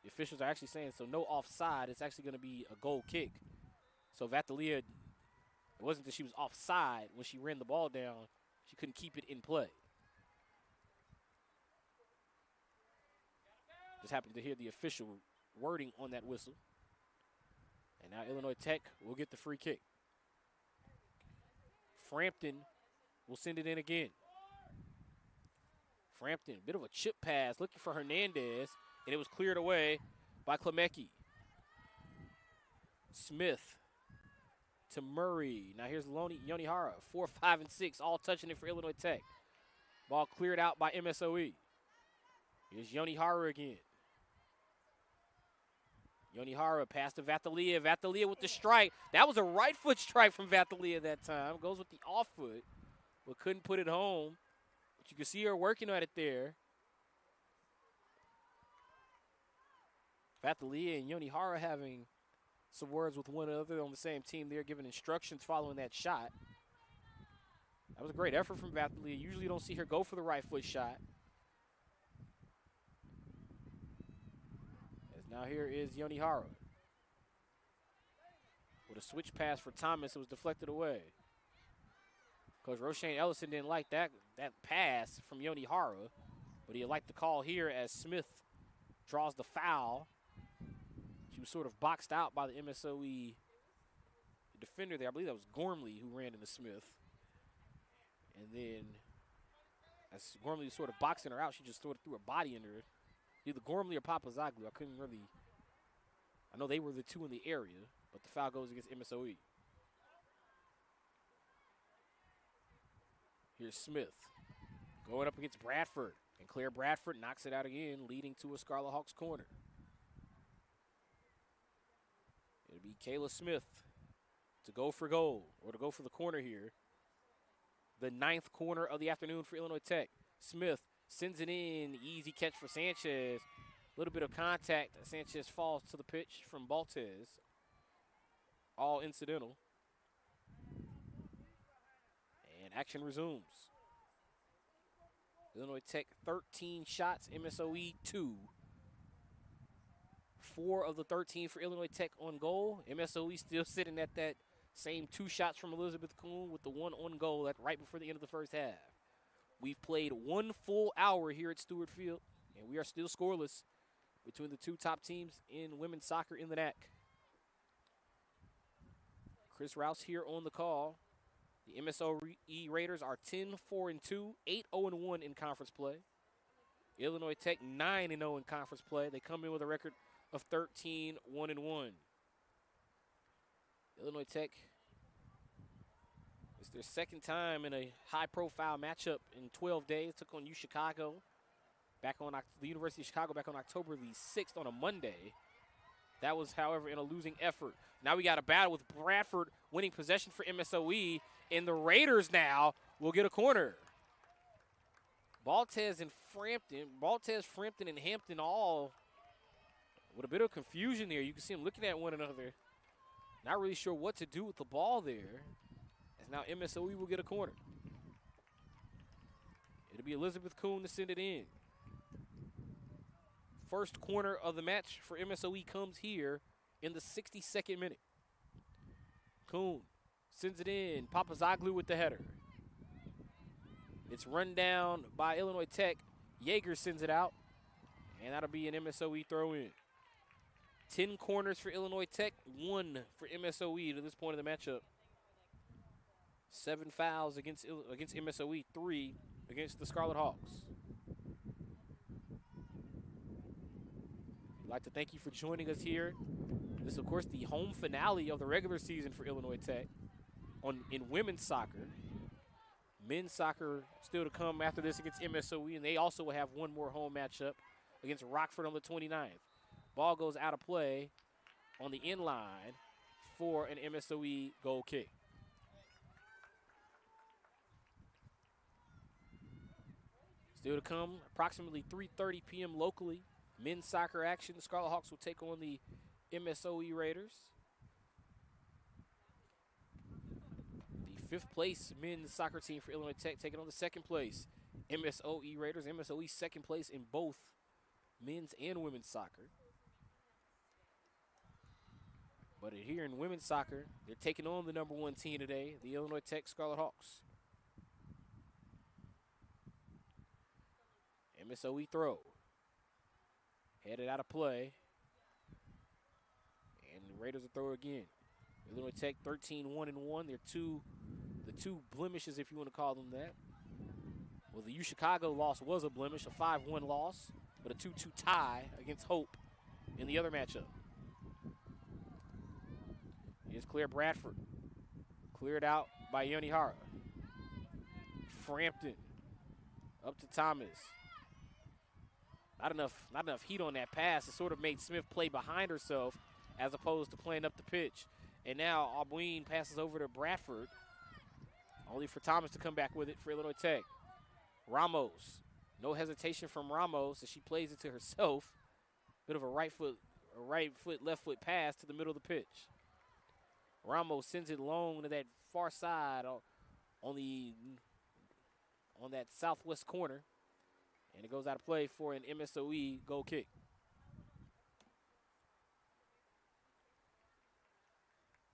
The officials are actually saying, so no offside. It's actually going to be a goal kick. So Vatalia, it wasn't that she was offside when she ran the ball down. She couldn't keep it in play. Just happened to hear the official wording on that whistle. And now Illinois Tech will get the free kick. Frampton will send it in again. Frampton, bit of a chip pass, looking for Hernandez, and it was cleared away by Klemecki. Smith to Murray. Now here's Yoni Hara, 4, 5, and 6, all touching it for Illinois Tech. Ball cleared out by MSOE. Here's Yoni Hara again. Yoni Hara pass to Vatalia. Vatalia with the strike. That was a right foot strike from Vatalia that time. Goes with the off foot, but couldn't put it home. But you can see her working at it there. Vatalia and Yoni Hara having some words with one another on the same team. They're giving instructions following that shot. That was a great effort from Vatalia. Usually you don't see her go for the right foot shot. As now here is Yoni Hara. With a switch pass for Thomas, it was deflected away. Coach Roshane Ellison didn't like that pass from Yoni Hara, but he liked the call here as Smith draws the foul. She was sort of boxed out by the MSOE defender there. I believe that was Gormley who ran into Smith. And then as Gormley was sort of boxing her out, she just sort of threw her body into it. Either Gormley or Papazoglu. I know they were the two in the area, but the foul goes against MSOE. Here's Smith going up against Bradford. And Claire Bradford knocks it out again, leading to a Scarlet Hawks corner. It'll be Kayla Smith to go for goal, or to go for the corner here. The 9th corner of the afternoon for Illinois Tech. Smith sends it in. Easy catch for Sanchez. A little bit of contact. Sanchez falls to the pitch from Baltez. All incidental. And action resumes. Illinois Tech 13 shots, MSOE 2. 4 of the 13 for Illinois Tech on goal. MSOE still sitting at that same 2 shots from Elizabeth Kuhn with the 1 on goal at right before the end of the first half. We've played 1 full hour here at Stuart Field, and we are still scoreless between the 2 top teams in women's soccer in the NAC. Chris Rouse here on the call. The MSOE Raiders are 10-4-2, 8-0-1 in conference play. Illinois Tech 9-0 in conference play. They come in with a record of 13-1-1. Illinois Tech, it's their second time in a high-profile matchup in 12 days. Took on UChicago back on the University of Chicago back on October the 6th on a Monday. That was, however, in a losing effort. Now we got a battle with Bradford winning possession for MSOE, and the Raiders now will get a corner. Baltez, Frampton, and Hampton all with a bit of confusion there. You can see them looking at one another, not really sure what to do with the ball there. As now MSOE will get a corner. It'll be Elizabeth Kuhn to send it in. First corner of the match for MSOE comes here in the 62nd minute. Kuhn sends it in. Papazoglu with the header. It's run down by Illinois Tech. Yeager sends it out, and that'll be an MSOE throw-in. 10 corners for Illinois Tech, 1 for MSOE to this point of the matchup. 7 fouls against MSOE, 3 against the Scarlet Hawks. I'd like to thank you for joining us here. This is, of course, the home finale of the regular season for Illinois Tech in women's soccer. Men's soccer still to come after this against MSOE, and they also will have one more home matchup against Rockford on the 29th. Ball goes out of play on the end line for an MSOE goal kick. Still to come, approximately 3:30 p.m. locally. Men's soccer action. The Scarlet Hawks will take on the MSOE Raiders. The 5th place men's soccer team for Illinois Tech taking on the 2nd place MSOE Raiders. MSOE 2nd place in both men's and women's soccer. But here in women's soccer, they're taking on the #1 team today, the Illinois Tech Scarlet Hawks. MSOE throw. Headed out of play. And the Raiders will throw again. Illinois Tech 13-1-1. They're the two blemishes, if you want to call them that. Well, the UChicago loss was a blemish, a 5-1 loss, but a 2-2 tie against Hope in the other matchup. Here's Claire Bradford. Cleared out by Yonihara. Frampton. Up to Thomas. Not enough heat on that pass. It sort of made Smith play behind herself as opposed to playing up the pitch. And now Albuin passes over to Bradford, only for Thomas to come back with it for Illinois Tech. Ramos. No hesitation from Ramos as she plays it to herself. Bit of a right foot, left foot pass to the middle of the pitch. Ramos sends it long to that far side on that southwest corner. And it goes out of play for an MSOE goal kick.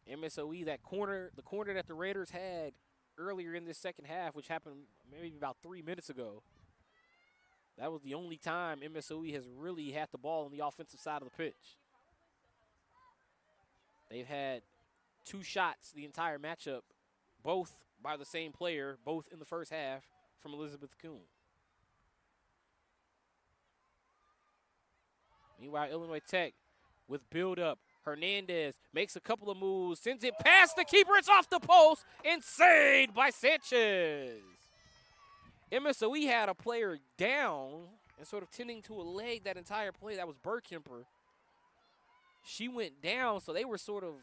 MSOE, the corner that the Raiders had earlier in this second half, which happened maybe about 3 minutes ago. That was the only time MSOE has really had the ball on the offensive side of the pitch. They've had 2 shots the entire matchup, both by the same player, both in the first half from Elizabeth Kuhn. Meanwhile, Illinois Tech with build-up. Hernandez makes a couple of moves, sends it past the keeper. It's off the post and saved by Sanchez. MSOE had a player down and sort of tending to a leg that entire play. That was Burkemper. She went down, so they were sort of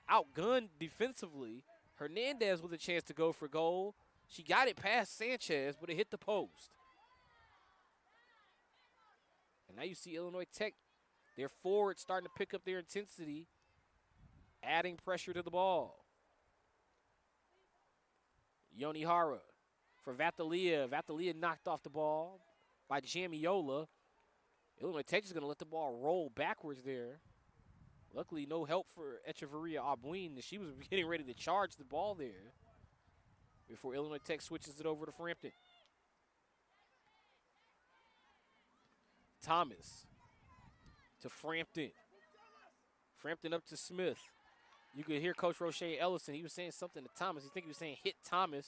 outgunned defensively. Hernandez with a chance to go for goal. She got it past Sanchez, but it hit the post. And now you see Illinois Tech, their forwards starting to pick up their intensity, adding pressure to the ball. Yonihara for Vatalia. Vatalia knocked off the ball by Jamiola. Illinois Tech is going to let the ball roll backwards there. Luckily, no help for Echeverria Albuin. She was getting ready to charge the ball there before Illinois Tech switches it over to Frampton. Thomas to Frampton. Frampton up to Smith. You could hear Coach Roche Ellison. He was saying something to Thomas. You think he was saying hit Thomas.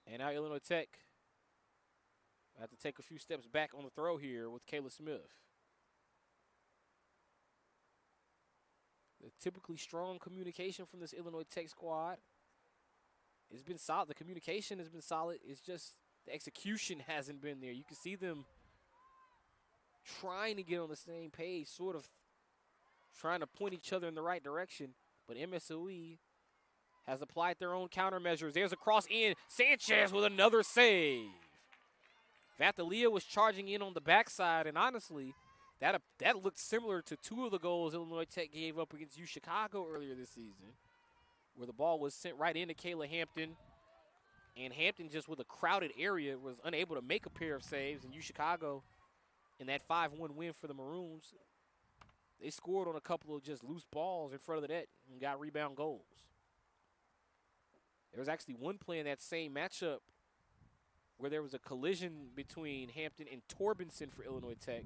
And now Illinois Tech have to take a few steps back on the throw here with Kayla Smith. The typically strong communication from this Illinois Tech squad. It's been solid. The communication has been solid. It's just the execution hasn't been there. You can see them trying to get on the same page, sort of trying to point each other in the right direction. But MSOE has applied their own countermeasures. There's a cross in. Sanchez with another save. Vatalia was charging in on the backside, and honestly, That looked similar to two of the goals Illinois Tech gave up against UChicago earlier this season, where the ball was sent right into Kayla Hampton, and Hampton, just with a crowded area, was unable to make a pair of saves. And UChicago, in that 5-1 win for the Maroons, they scored on a couple of just loose balls in front of the net and got rebound goals. There was actually one play in that same matchup where there was a collision between Hampton and Torbenson for Illinois Tech,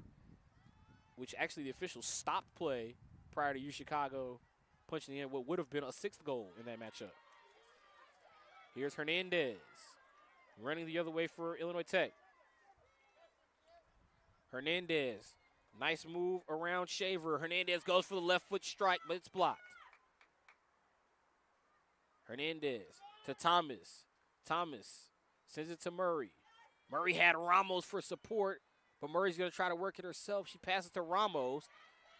which actually the officials stopped play prior to UChicago punching in what would have been a 6th goal in that matchup. Here's Hernandez running the other way for Illinois Tech. Hernandez, nice move around Shaver. Hernandez goes for the left foot strike, but it's blocked. Hernandez to Thomas. Thomas sends it to Murray. Murray had Ramos for support, but Murray's going to try to work it herself. She passes to Ramos.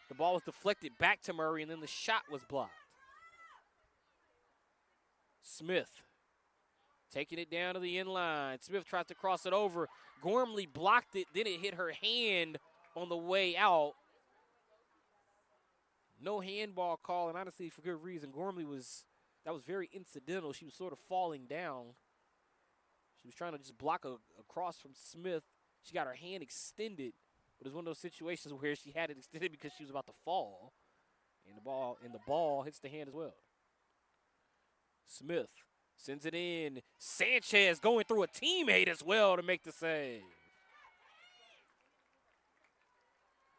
The ball was deflected back to Murray, and then the shot was blocked. Smith taking it down to the end line. Smith tries to cross it over. Gormley blocked it. Then it hit her hand on the way out. No handball call, and honestly, for good reason. Gormley that was very incidental. She was sort of falling down. She was trying to just block a cross from Smith. She got her hand extended, but it was one of those situations where she had it extended because she was about to fall, and the ball hits the hand as well. Smith sends it in. Sanchez going through a teammate as well to make the save.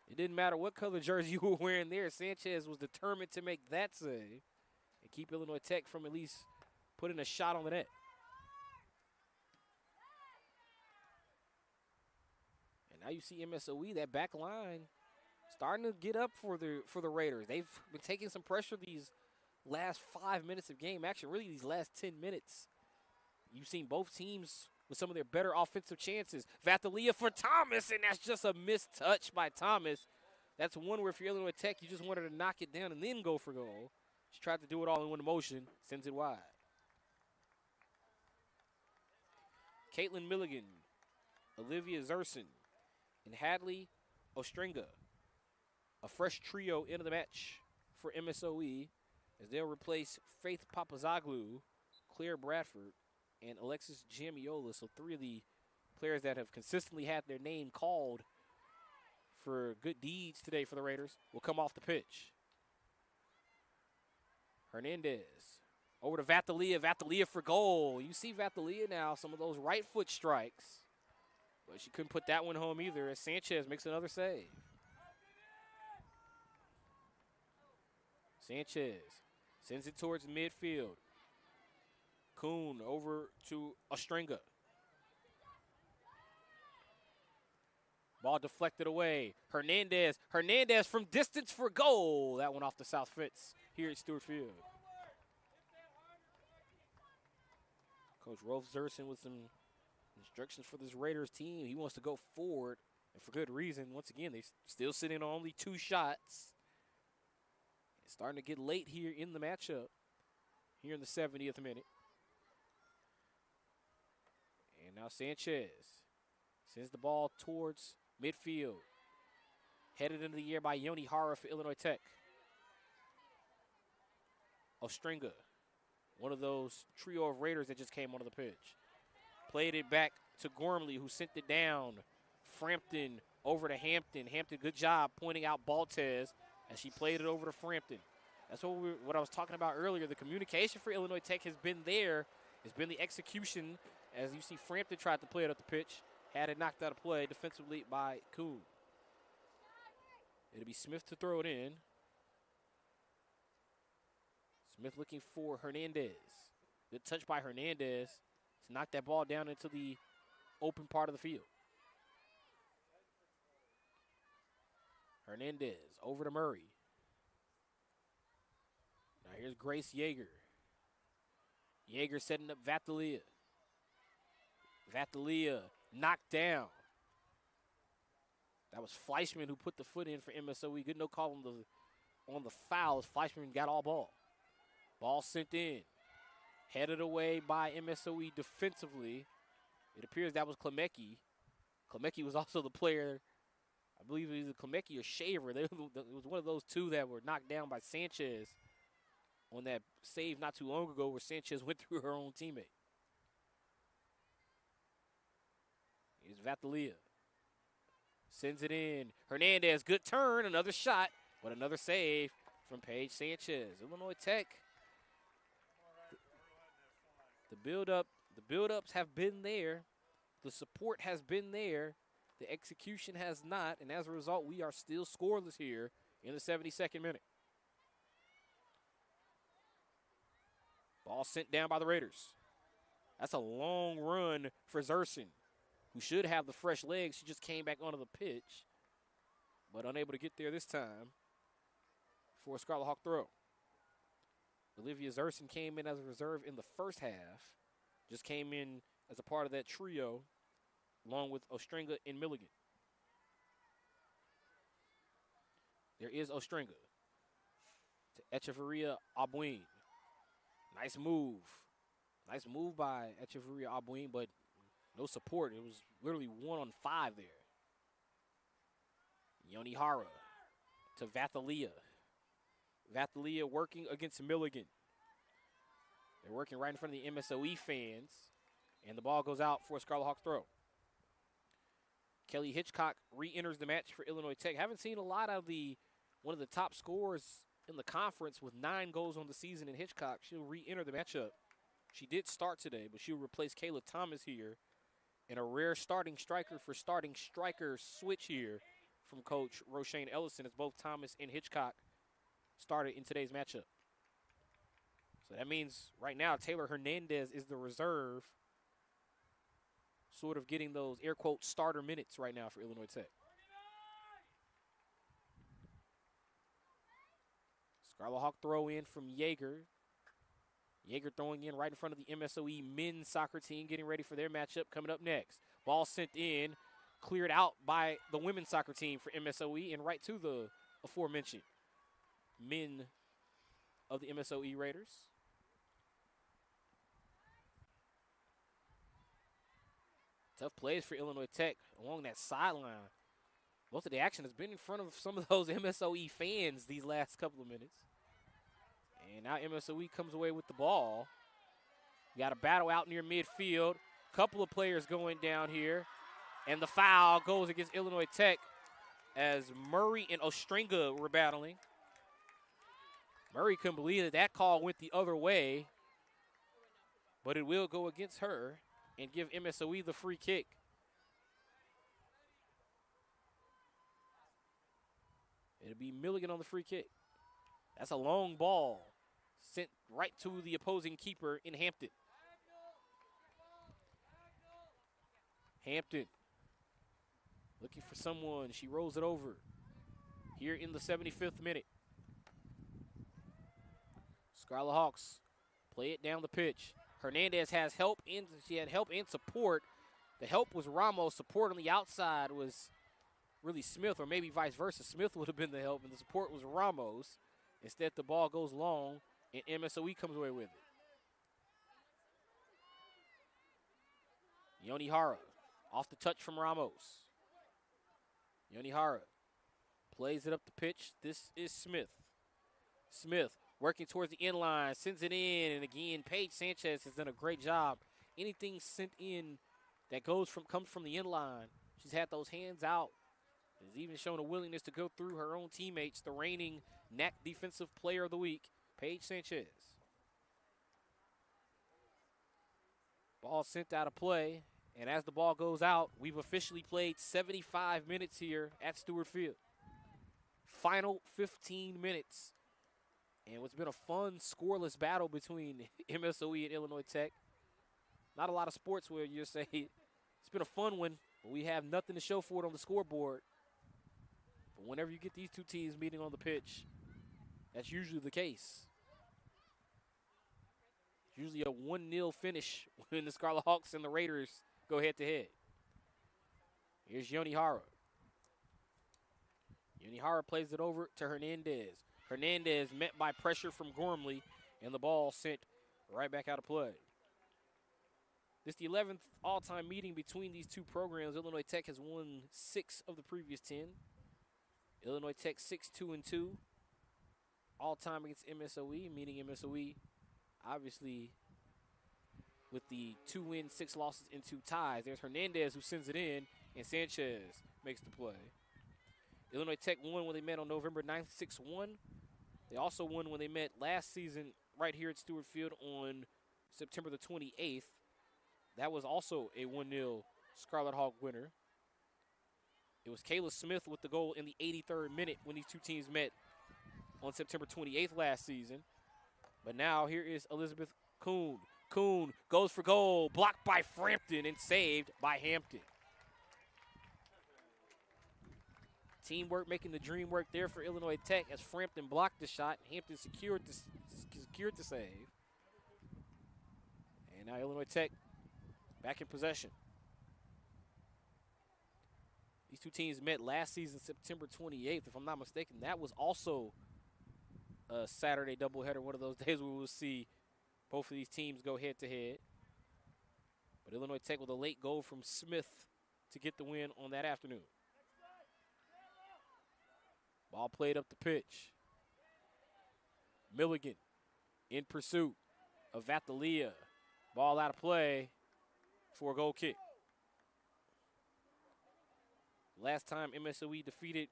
It didn't matter what color jersey you were wearing there. Sanchez was determined to make that save and keep Illinois Tech from at least putting a shot on the net. And now you see MSOE, that back line, starting to get up for the Raiders. They've been taking some pressure these last 5 minutes of game action, really these last 10 minutes. You've seen both teams with some of their better offensive chances. Vatalia for Thomas, and that's just a missed touch by Thomas. That's one where if you're Illinois Tech, you just wanted to knock it down and then go for goal. She tried to do it all in one motion, sends it wide. Caitlin Milligan, Olivia Zerson, and Hadley Ostringa. A fresh trio into the match for MSOE as they'll replace Faith Papazoglu, Claire Bradford, and Alexis Jamiola. So 3 of the players that have consistently had their name called for good deeds today for the Raiders will come off the pitch. Hernandez over to Vatalia. Vatalia for goal. You see Vatalia now, some of those right foot strikes, but she couldn't put that one home either as Sanchez makes another save. Sanchez sends it towards midfield. Kuhn over to Ostringa. Ball deflected away. Hernandez from distance for goal. That one off the south fence here at Stuart Field. Coach Rolf Zerson with some instructions for this Raiders team. He wants to go forward, and for good reason. Once again, they're still sitting on only 2 shots. It's starting to get late here in the matchup, here in the 70th minute. And now Sanchez sends the ball towards midfield. Headed into the air by Yoni Hara for Illinois Tech. Ostringa, one of those trio of Raiders that just came onto the pitch. Played it back to Gormley, who sent it down. Frampton over to Hampton. Hampton, good job pointing out Baltez as she played it over to Frampton. That's what I was talking about earlier. The communication for Illinois Tech has been there. It's been the execution. As you see, Frampton tried to play it up the pitch. Had it knocked out of play defensively by Kuhn. It'll be Smith to throw it in. Smith looking for Hernandez. Good touch by Hernandez to knock that ball down into the open part of the field. Hernandez over to Murray. Now here's Grace Yeager. Yeager setting up Vatalia. Vatalia knocked down. That was Fleischman who put the foot in for MSOE. Good no call on the fouls. Fleischman got all ball. Ball sent in. Headed away by MSOE defensively. It appears that was Klemecki. Klemecki was also the player, I believe it was either Klemecki or Shaver. It was one of those two that were knocked down by Sanchez on that save not too long ago where Sanchez went through her own teammate. Here's Vatalia. Sends it in. Hernandez, good turn, another shot, but another save from Paige Sanchez. Illinois Tech. The build-ups have been there. The support has been there. The execution has not, and as a result, we are still scoreless here in the 72nd minute. Ball sent down by the Raiders. That's a long run for Zerson, who should have the fresh legs. She just came back onto the pitch, but unable to get there this time for a Scarlet Hawk throw. Olivia Zerson came in as a reserve in the first half, just came in as a part of that trio, along with Ostringa and Milligan. There is Ostringa to Echeverria Abuin. Nice move. Nice move by Echeverria Abuin, but no support. It was literally 1-on-5 there. Yoni Hara to Vathalia. Vathalia working against Milligan. They're working right in front of the MSOE fans, and the ball goes out for a Scarlet Hawk throw. Kelly Hitchcock re-enters the match for Illinois Tech. Haven't seen a lot of one of the top scorers in the conference with 9 goals on the season in Hitchcock. She'll re-enter the matchup. She did start today, but she'll replace Kayla Thomas here in a rare starting striker for starting striker switch here from Coach Roshane Ellison, as both Thomas and Hitchcock started in today's matchup. So that means right now Taylor Hernandez is the reserve, sort of getting those air quote starter minutes right now for Illinois Tech. Scarlet Hawk throw in from Yeager. Yeager throwing in right in front of the MSOE men's soccer team, getting ready for their matchup coming up next. Ball sent in, cleared out by the women's soccer team for MSOE, and right to the aforementioned men of the MSOE Raiders. Tough plays for Illinois Tech along that sideline. Most of the action has been in front of some of those MSOE fans these last couple of minutes. And now MSOE comes away with the ball. You got a battle out near midfield. Couple of players going down here. And the foul goes against Illinois Tech as Murray and Ostringa were battling. Murray couldn't believe that call went the other way, but it will go against her and give MSOE the free kick. It'll be Milligan on the free kick. That's a long ball sent right to the opposing keeper in Hampton. Hampton looking for someone. She rolls it over here in the 75th minute. Scarlet Hawks play it down the pitch. Hernandez has help, and she had help and support. The help was Ramos. Support on the outside was really Smith, or maybe vice versa. Smith would have been the help, and the support was Ramos. Instead, the ball goes long, and MSOE comes away with it. Yoni Hara off the touch from Ramos. Yoni Hara plays it up the pitch. This is Smith. Smith working towards the end line, sends it in, and again, Paige Sanchez has done a great job. Anything sent in that comes from the end line, she's had those hands out. Has even shown a willingness to go through her own teammates. The reigning NAC Defensive Player of the Week, Paige Sanchez. Ball sent out of play, and as the ball goes out, we've officially played 75 minutes here at Stuart Field. Final 15 minutes. And what's been a fun, scoreless battle between MSOE and Illinois Tech. Not a lot of sports where you say it's been a fun one, but we have nothing to show for it on the scoreboard. But whenever you get these two teams meeting on the pitch, that's usually the case. It's usually a 1-0 finish when the Scarlet Hawks and the Raiders go head-to-head. Here's Yoni Hara. Yoni Hara plays it over to Hernandez. Hernandez met by pressure from Gormley, and the ball sent right back out of play. This is the 11th all-time meeting between these two programs. Illinois Tech has won 6 of the previous 10. Illinois Tech 6-2-2. All time against MSOE, meaning MSOE obviously with the 2 wins, 6 losses, and 2 ties. There's Hernandez who sends it in, and Sanchez makes the play. Illinois Tech won when they met on November 9th, 6-1. They also won when they met last season right here at Stuart Field on September the 28th. That was also a 1-0 Scarlet Hawk winner. It was Kayla Smith with the goal in the 83rd minute when these two teams met on September 28th last season. But now here is Elizabeth Kuhn. Kuhn goes for goal, blocked by Frampton and saved by Hampton. Teamwork making the dream work there for Illinois Tech as Frampton blocked the shot. Hampton secured the save. And now Illinois Tech back in possession. These two teams met last season, September 28th, if I'm not mistaken. That was also a Saturday doubleheader, one of those days where we'll see both of these teams go head-to-head. But Illinois Tech with a late goal from Smith to get the win on that afternoon. Ball played up the pitch. Milligan in pursuit of Vatalia. Ball out of play for a goal kick. Last time MSOE defeated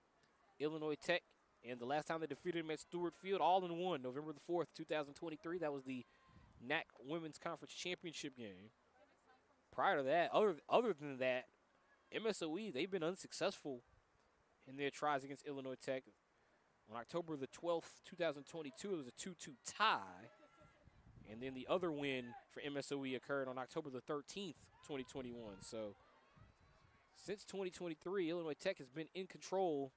Illinois Tech, and the last time they defeated them at Stuart Field, all in one, November the 4th, 2023. That was the NAC Women's Conference Championship game. Prior to that, other than that, MSOE, they've been unsuccessful in their tries against Illinois Tech. On October the 12th, 2022, it was a 2-2 tie. And then the other win for MSOE occurred on October the 13th, 2021. So since 2023, Illinois Tech has been in control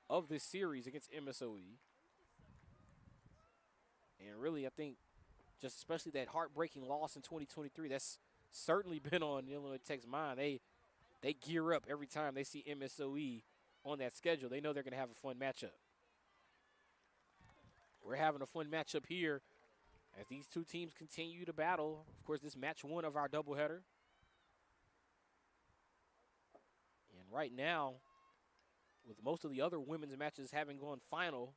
of this series against MSOE. And really, I think just especially that heartbreaking loss in 2023, that's certainly been on Illinois Tech's mind. They gear up every time they see MSOE on that schedule. They know they're going to have a fun matchup. We're having a fun matchup here as these two teams continue to battle. Of course, this match one of our doubleheader. And right now, with most of the other women's matches having gone final,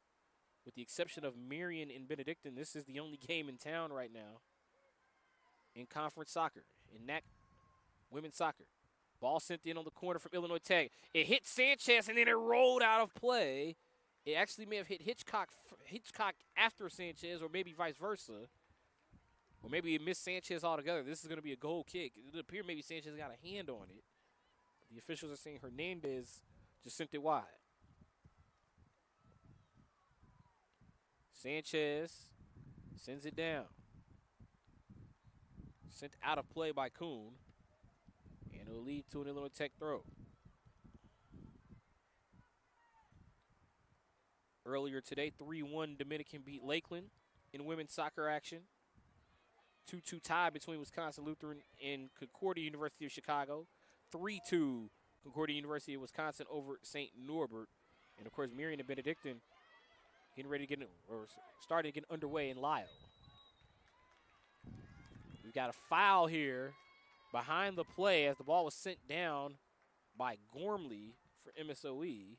with the exception of Marion and Benedictine, this is the only game in town right now in conference soccer, in NAC women's soccer. Ball sent in on the corner from Illinois Tech. It hit Sanchez, and then it rolled out of play. It actually may have hit Hitchcock after Sanchez, or maybe vice versa. Or maybe it missed Sanchez altogether. This is going to be a goal kick. It appeared maybe Sanchez got a hand on it. The officials are saying Hernandez just sent it wide. Sanchez sends it down. Sent out of play by Kuhn. And it will lead to an Illinois Tech throw. Earlier today, 3-1 Dominican beat Lakeland in women's soccer action. 2-2 tie between Wisconsin Lutheran and Concordia University of Chicago. 3-2 Concordia University of Wisconsin over St. Norbert. And, of course, Marion and Benedictine getting ready to get or starting to get underway in Lyle. We've got a foul here behind the play as the ball was sent down by Gormley for MSOE.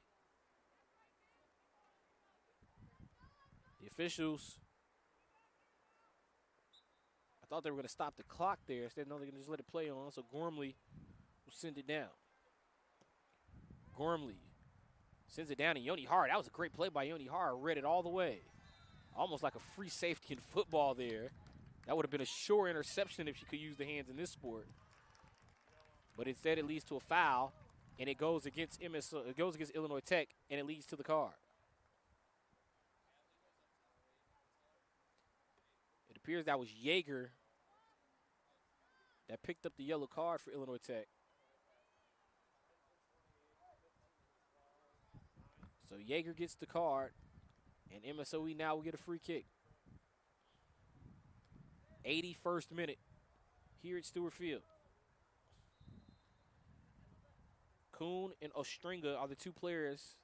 The officials, I thought they were going to stop the clock there. Instead, no, they're going to just let it play on. So Gormley will send it down. Gormley sends it down to Yoni Hart. That was a great play by Yoni Hart. Read it all the way. Almost like a free safety in football there. That would have been a sure interception if she could use the hands in this sport. But instead, it leads to a foul, and it goes against Illinois Tech, and it leads to the card. It appears that was Yeager that picked up the yellow card for Illinois Tech. So Yeager gets the card, and MSOE now will get a free kick. 81st minute here at Stuart Field. Kuhn and Ostringa are the two players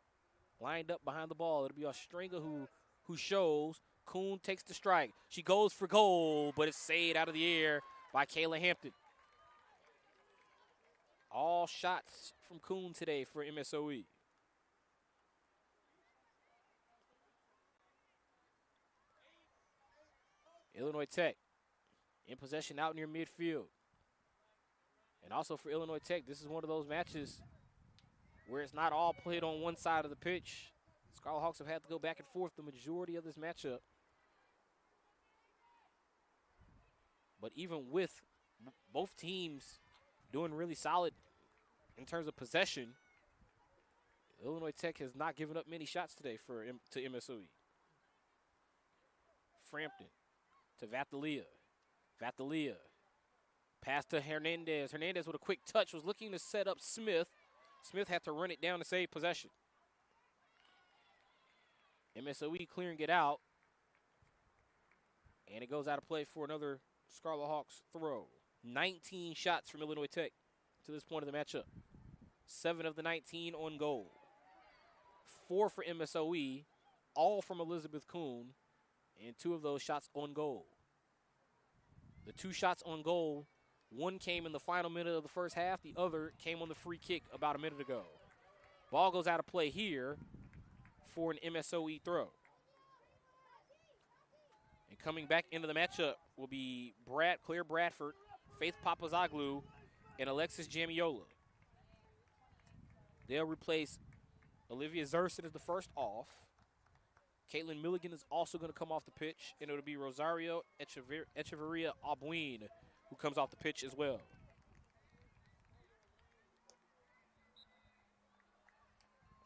lined up behind the ball. It'll be Ostringa who shows. Kuhn takes the strike. She goes for goal, but it's saved out of the air by Kayla Hampton. All shots from Kuhn today for MSOE. Illinois Tech in possession out near midfield. And also for Illinois Tech, this is one of those matches where it's not all played on one side of the pitch. Scarlet Hawks have had to go back and forth the majority of this matchup. But even with both teams doing really solid in terms of possession, Illinois Tech has not given up many shots today to MSOE. Frampton to Vatalia. Vatalia. Pass to Hernandez. Hernandez with a quick touch was looking to set up Smith. Smith had to run it down to save possession. MSOE clearing it out. And it goes out of play for another Scarlet Hawks throw. 19 shots from Illinois Tech to this point of the matchup. 7 of the 19 on goal. 4 for MSOE, all from Elizabeth Kuhn, and 2 of those shots on goal. The 2 shots on goal, one came in the final minute of the first half, the other came on the free kick about a minute ago. Ball goes out of play here for an MSOE throw. And coming back into the matchup will be Claire Bradford, Faith Papazoglu, and Alexis Jamiola. They'll replace Olivia Zerson as the first off. Caitlin Milligan is also going to come off the pitch, and it'll be Rosario Echeverria Albuin who comes off the pitch as well.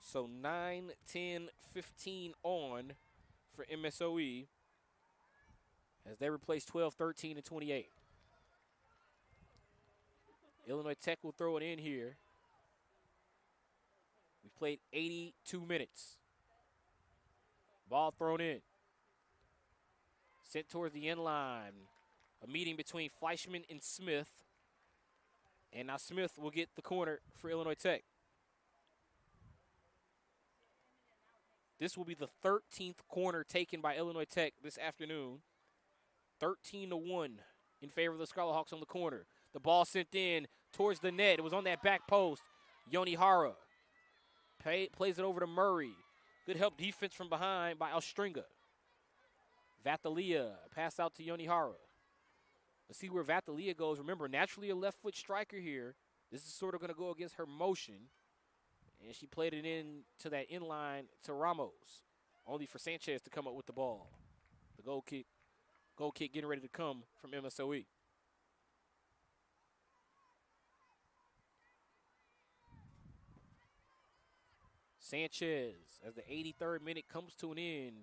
So 9, 10, 15 on for MSOE as they replace 12, 13, and 28. Illinois Tech will throw it in here. We've played 82 minutes. Ball thrown in. Sent towards the end line. A meeting between Fleischman and Smith. And now Smith will get the corner for Illinois Tech. This will be the 13th corner taken by Illinois Tech this afternoon. 13-1 in favor of the Scarlet Hawks on the corner. The ball sent in towards the net. It was on that back post. Yoni Hara plays it over to Murray. Good help defense from behind by Alstringa. Vatalia pass out to Yoni Hara. Let's see where Vatalia goes. Remember, naturally a left foot striker here. This is sort of going to go against her motion. And she played it in to that inline to Ramos. Only for Sanchez to come up with the ball. The goal kick getting ready to come from MSOE. Sanchez, as the 83rd minute comes to an end,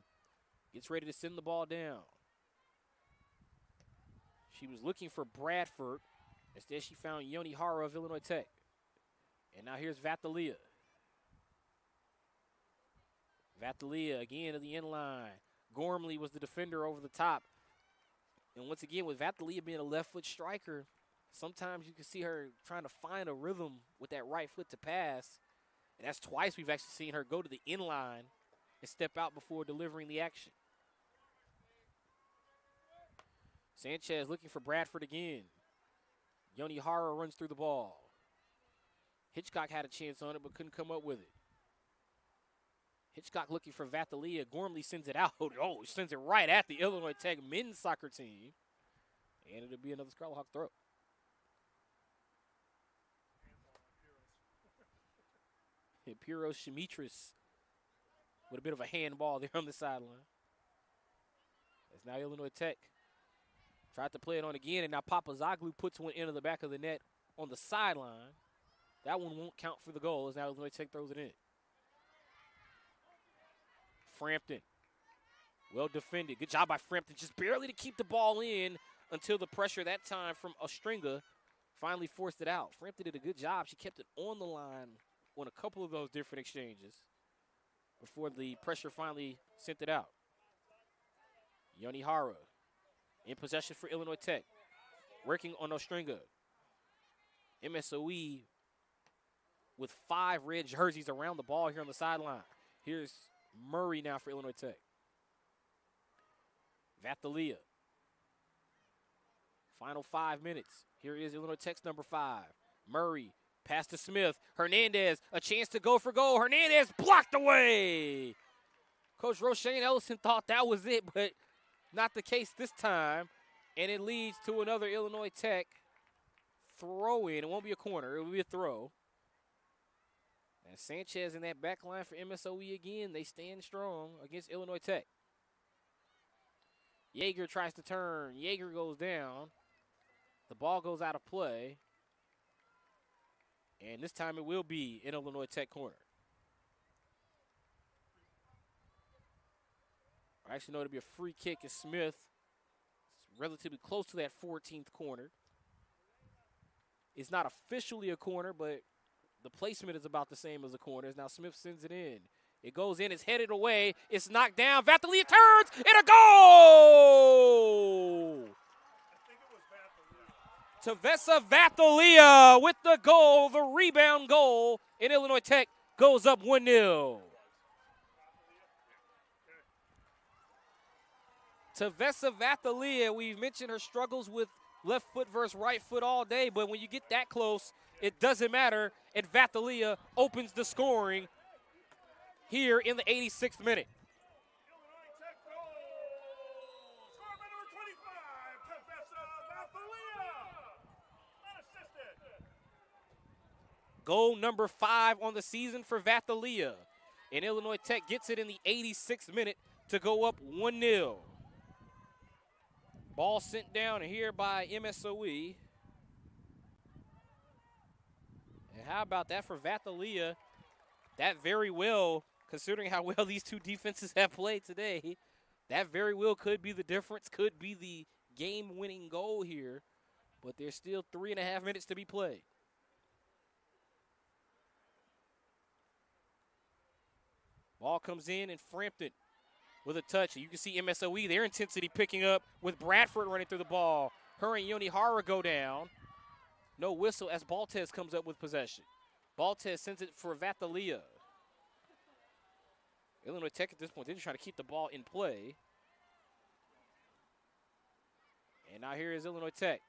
gets ready to send the ball down. She was looking for Bradford. Instead, she found Yoni Hara of Illinois Tech. And now here's Vatalia. Vatalia again to the end line. Gormley was the defender over the top. And once again, with Vatalia being a left foot striker, sometimes you can see her trying to find a rhythm with that right foot to pass. And that's twice we've actually seen her go to the end line and step out before delivering the action. Sanchez looking for Bradford again. Yoni Hara runs through the ball. Hitchcock had a chance on it but couldn't come up with it. Hitchcock looking for Vatalia. Gormley sends it out. Oh, sends it right at the Illinois Tech men's soccer team. And it'll be another Scarlet Hawk throw. Piros Shemitris with a bit of a handball there on the sideline. As now Illinois Tech tried to play it on again, and now Papazoglu puts one into the back of the net on the sideline. That one won't count for the goal as now Illinois Tech throws it in. Frampton, well defended. Good job by Frampton, just barely to keep the ball in until the pressure that time from Ostringa finally forced it out. Frampton did a good job. She kept it on the line on a couple of those different exchanges before the pressure finally sent it out. Yoni Hara in possession for Illinois Tech, working on Ostringa. MSOE with 5 red jerseys around the ball here on the sideline. Here's Murray now for Illinois Tech. Vatalia. Final 5 minutes. Here is Illinois Tech's number 5. Murray. Pass to Smith. Hernandez, a chance to go for goal. Hernandez blocked away. Coach Roshane Ellison thought that was it, but Not the case this time, and it leads to another Illinois Tech throw in. It won't be a corner. It will be a throw. And Sanchez in that back line for MSOE again. They stand strong against Illinois Tech. Yeager tries to turn. Yeager goes down. The ball goes out of play. And this time it will be in Illinois Tech corner. I actually know it'll be a free kick as Smith. It's relatively close to that 14th corner. It's not officially a corner, but the placement is about the same as a corner. Now Smith sends it in. It goes in, it's headed away, it's knocked down. Vatalia turns, and a goal! Tavessa Vatalia with the goal, the rebound goal, and Illinois Tech goes up 1-0. Tavessa Vatalia, we've mentioned her struggles with left foot versus right foot all day, but when you get that close, it doesn't matter, and Vatalia opens the scoring here in the 86th minute. Illinois Tech goal! Score by number 25, Tavessa Vatalia! Unassisted. Goal number 5 on the season for Vatalia. And Illinois Tech gets it in the 86th minute to go up 1-0. Ball sent down here by MSOE. And how about that for Vatalia? That very well, considering how well these two defenses have played today, that very well could be the difference, could be the game-winning goal here. But there's still 3.5 minutes to be played. Ball comes in, and Frampton with a touch. You can see MSOE, their intensity picking up with Bradford running through the ball. Her and Yoni Hara go down. No whistle as Baltez comes up with possession. Baltez sends it for Vatalia. Illinois Tech at this point, they're just trying to keep the ball in play. And now here is Illinois Tech.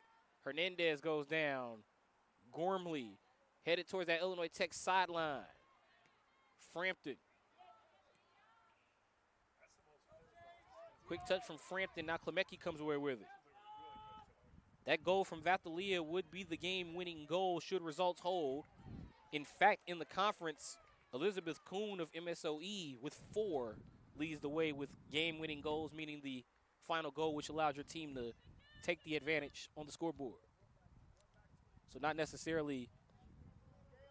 Hernandez goes down. Gormley headed towards that Illinois Tech sideline. Frampton. Quick touch from Frampton. Now Klemecki comes away with it. That goal from Vatalia would be the game-winning goal should results hold. In fact, in the conference, Elizabeth Kuhn of MSOE with 4 leads the way with game-winning goals, meaning the final goal which allowed your team to take the advantage on the scoreboard. So not necessarily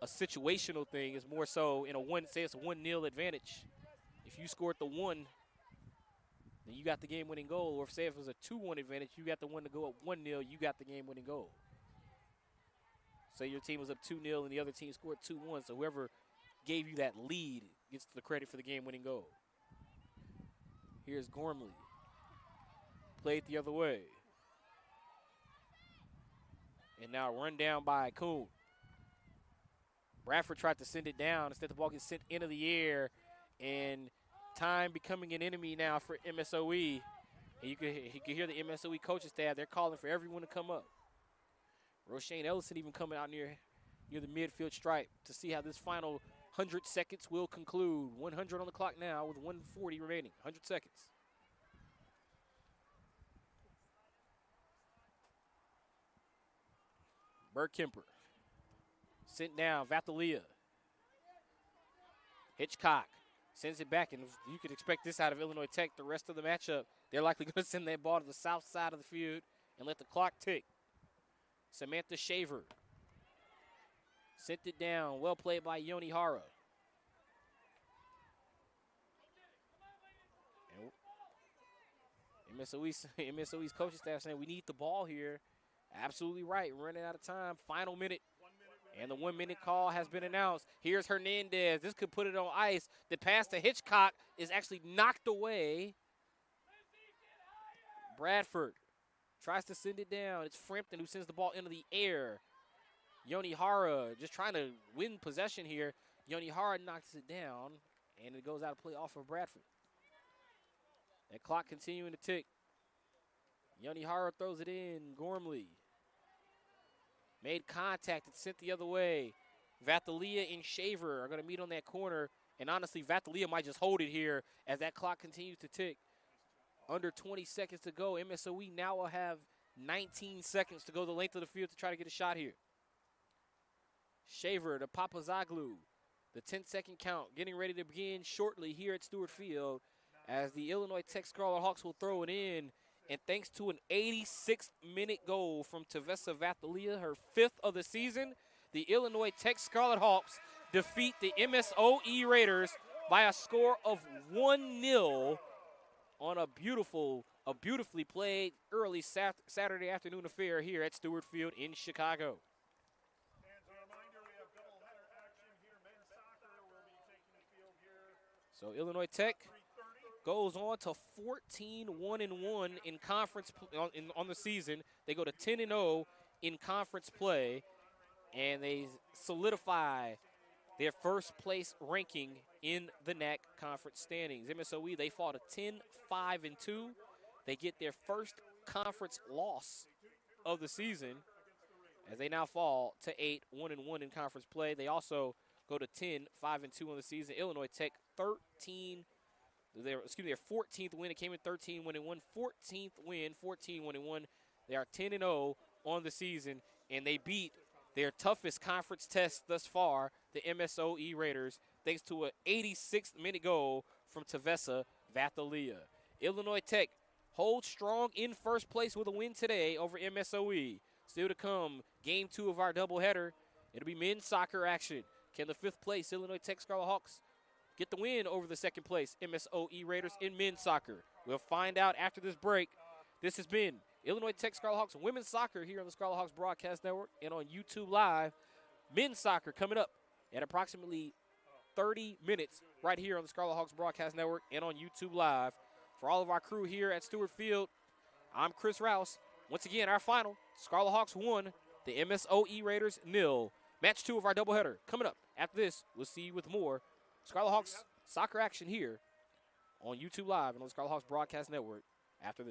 a situational thing. It's more so in a say it's a 1-0 advantage. If you scored the 1, then you got the game-winning goal. Or if say if it was a 2-1 advantage, you got the one to go up 1-0, you got the game-winning goal. Say your team was up 2-0 and the other team scored 2-1, so whoever gave you that lead gets the credit for the game-winning goal. Here's Gormley. Played the other way. And now run down by Kuhn. Bradford tried to send it down. Instead, the ball gets sent into the air, and time becoming an enemy now for MSOE. And you can hear the MSOE coaching staff. They're calling for everyone to come up. Roshane Ellison even coming out near the midfield stripe to see how this final 100 seconds will conclude. 100 on the clock now with 140 remaining. 100 seconds. Bergkemper. Sent down. Vatalia. Hitchcock. Sends it back, and you could expect this out of Illinois Tech. The rest of the matchup, they're likely going to send that ball to the south side of the field and let the clock tick. Samantha Shaver sent it down. Well played by Yoni Hara. And MSOE's coaching staff saying we need the ball here. Absolutely right. Running out of time. Final minute. And the 1-minute call has been announced. Here's Hernandez. This could put it on ice. The pass to Hitchcock is actually knocked away. Bradford tries to send it down. It's Frampton who sends the ball into the air. Yoni Hara just trying to win possession here. Yoni Hara knocks it down, and it goes out of play off of Bradford. That clock continuing to tick. Yoni Hara throws it in. Gormley made contact. It's sent the other way. Vatalia and Shaver are going to meet on that corner. And honestly, Vatalia might just hold it here as that clock continues to tick. under 20 seconds to go. MSOE now will have 19 seconds to go the length of the field to try to get a shot here. Shaver to Papazoglu. The 10-second count getting ready to begin shortly here at Stuart Field as the Illinois Tech Scarlet Hawks will throw it in. And thanks to an 86th-minute goal from Tavessa Vathalia, her 5th of the season, the Illinois Tech Scarlet Hawks defeat the MSOE Raiders by a score of 1-0 on a beautifully played early Saturday afternoon affair here at Stuart Field in Chicago. So Illinois Tech goes on to 14-1-1 in conference on the season. They go to 10-0 in conference play, and they solidify their first place ranking in the NAC conference standings. MSOE, they fall to 10-5-2. They get their first conference loss of the season as they now fall to 8-1-1 in conference play. They also go to 10-5-2 on the season. Illinois Tech their 14th win. It came in 13-1-1. 14th win, 14-1-1. They are 10-0 on the season, and they beat their toughest conference test thus far, the MSOE Raiders, thanks to an 86th-minute goal from Tavessa Vathalia. Illinois Tech holds strong in first place with a win today over MSOE. Still to come, game 2 of our doubleheader. It'll be men's soccer action. Can the 5th place Illinois Tech Scarlet Hawks get the win over the 2nd place MSOE Raiders in men's soccer? We'll find out after this break. This has been Illinois Tech Scarlet Hawks women's soccer here on the Scarlet Hawks Broadcast Network and on YouTube Live. Men's soccer coming up at approximately 30 minutes right here on the Scarlet Hawks Broadcast Network and on YouTube Live. For all of our crew here at Stuart Field, I'm Chris Rouse. Once again, our final, Scarlet Hawks 1, the MSOE Raiders 0. Match 2 of our doubleheader coming up. After this, we'll see you with more Scarlet Hawks soccer action here on YouTube Live and on the Scarlet Hawks Broadcast Network after this.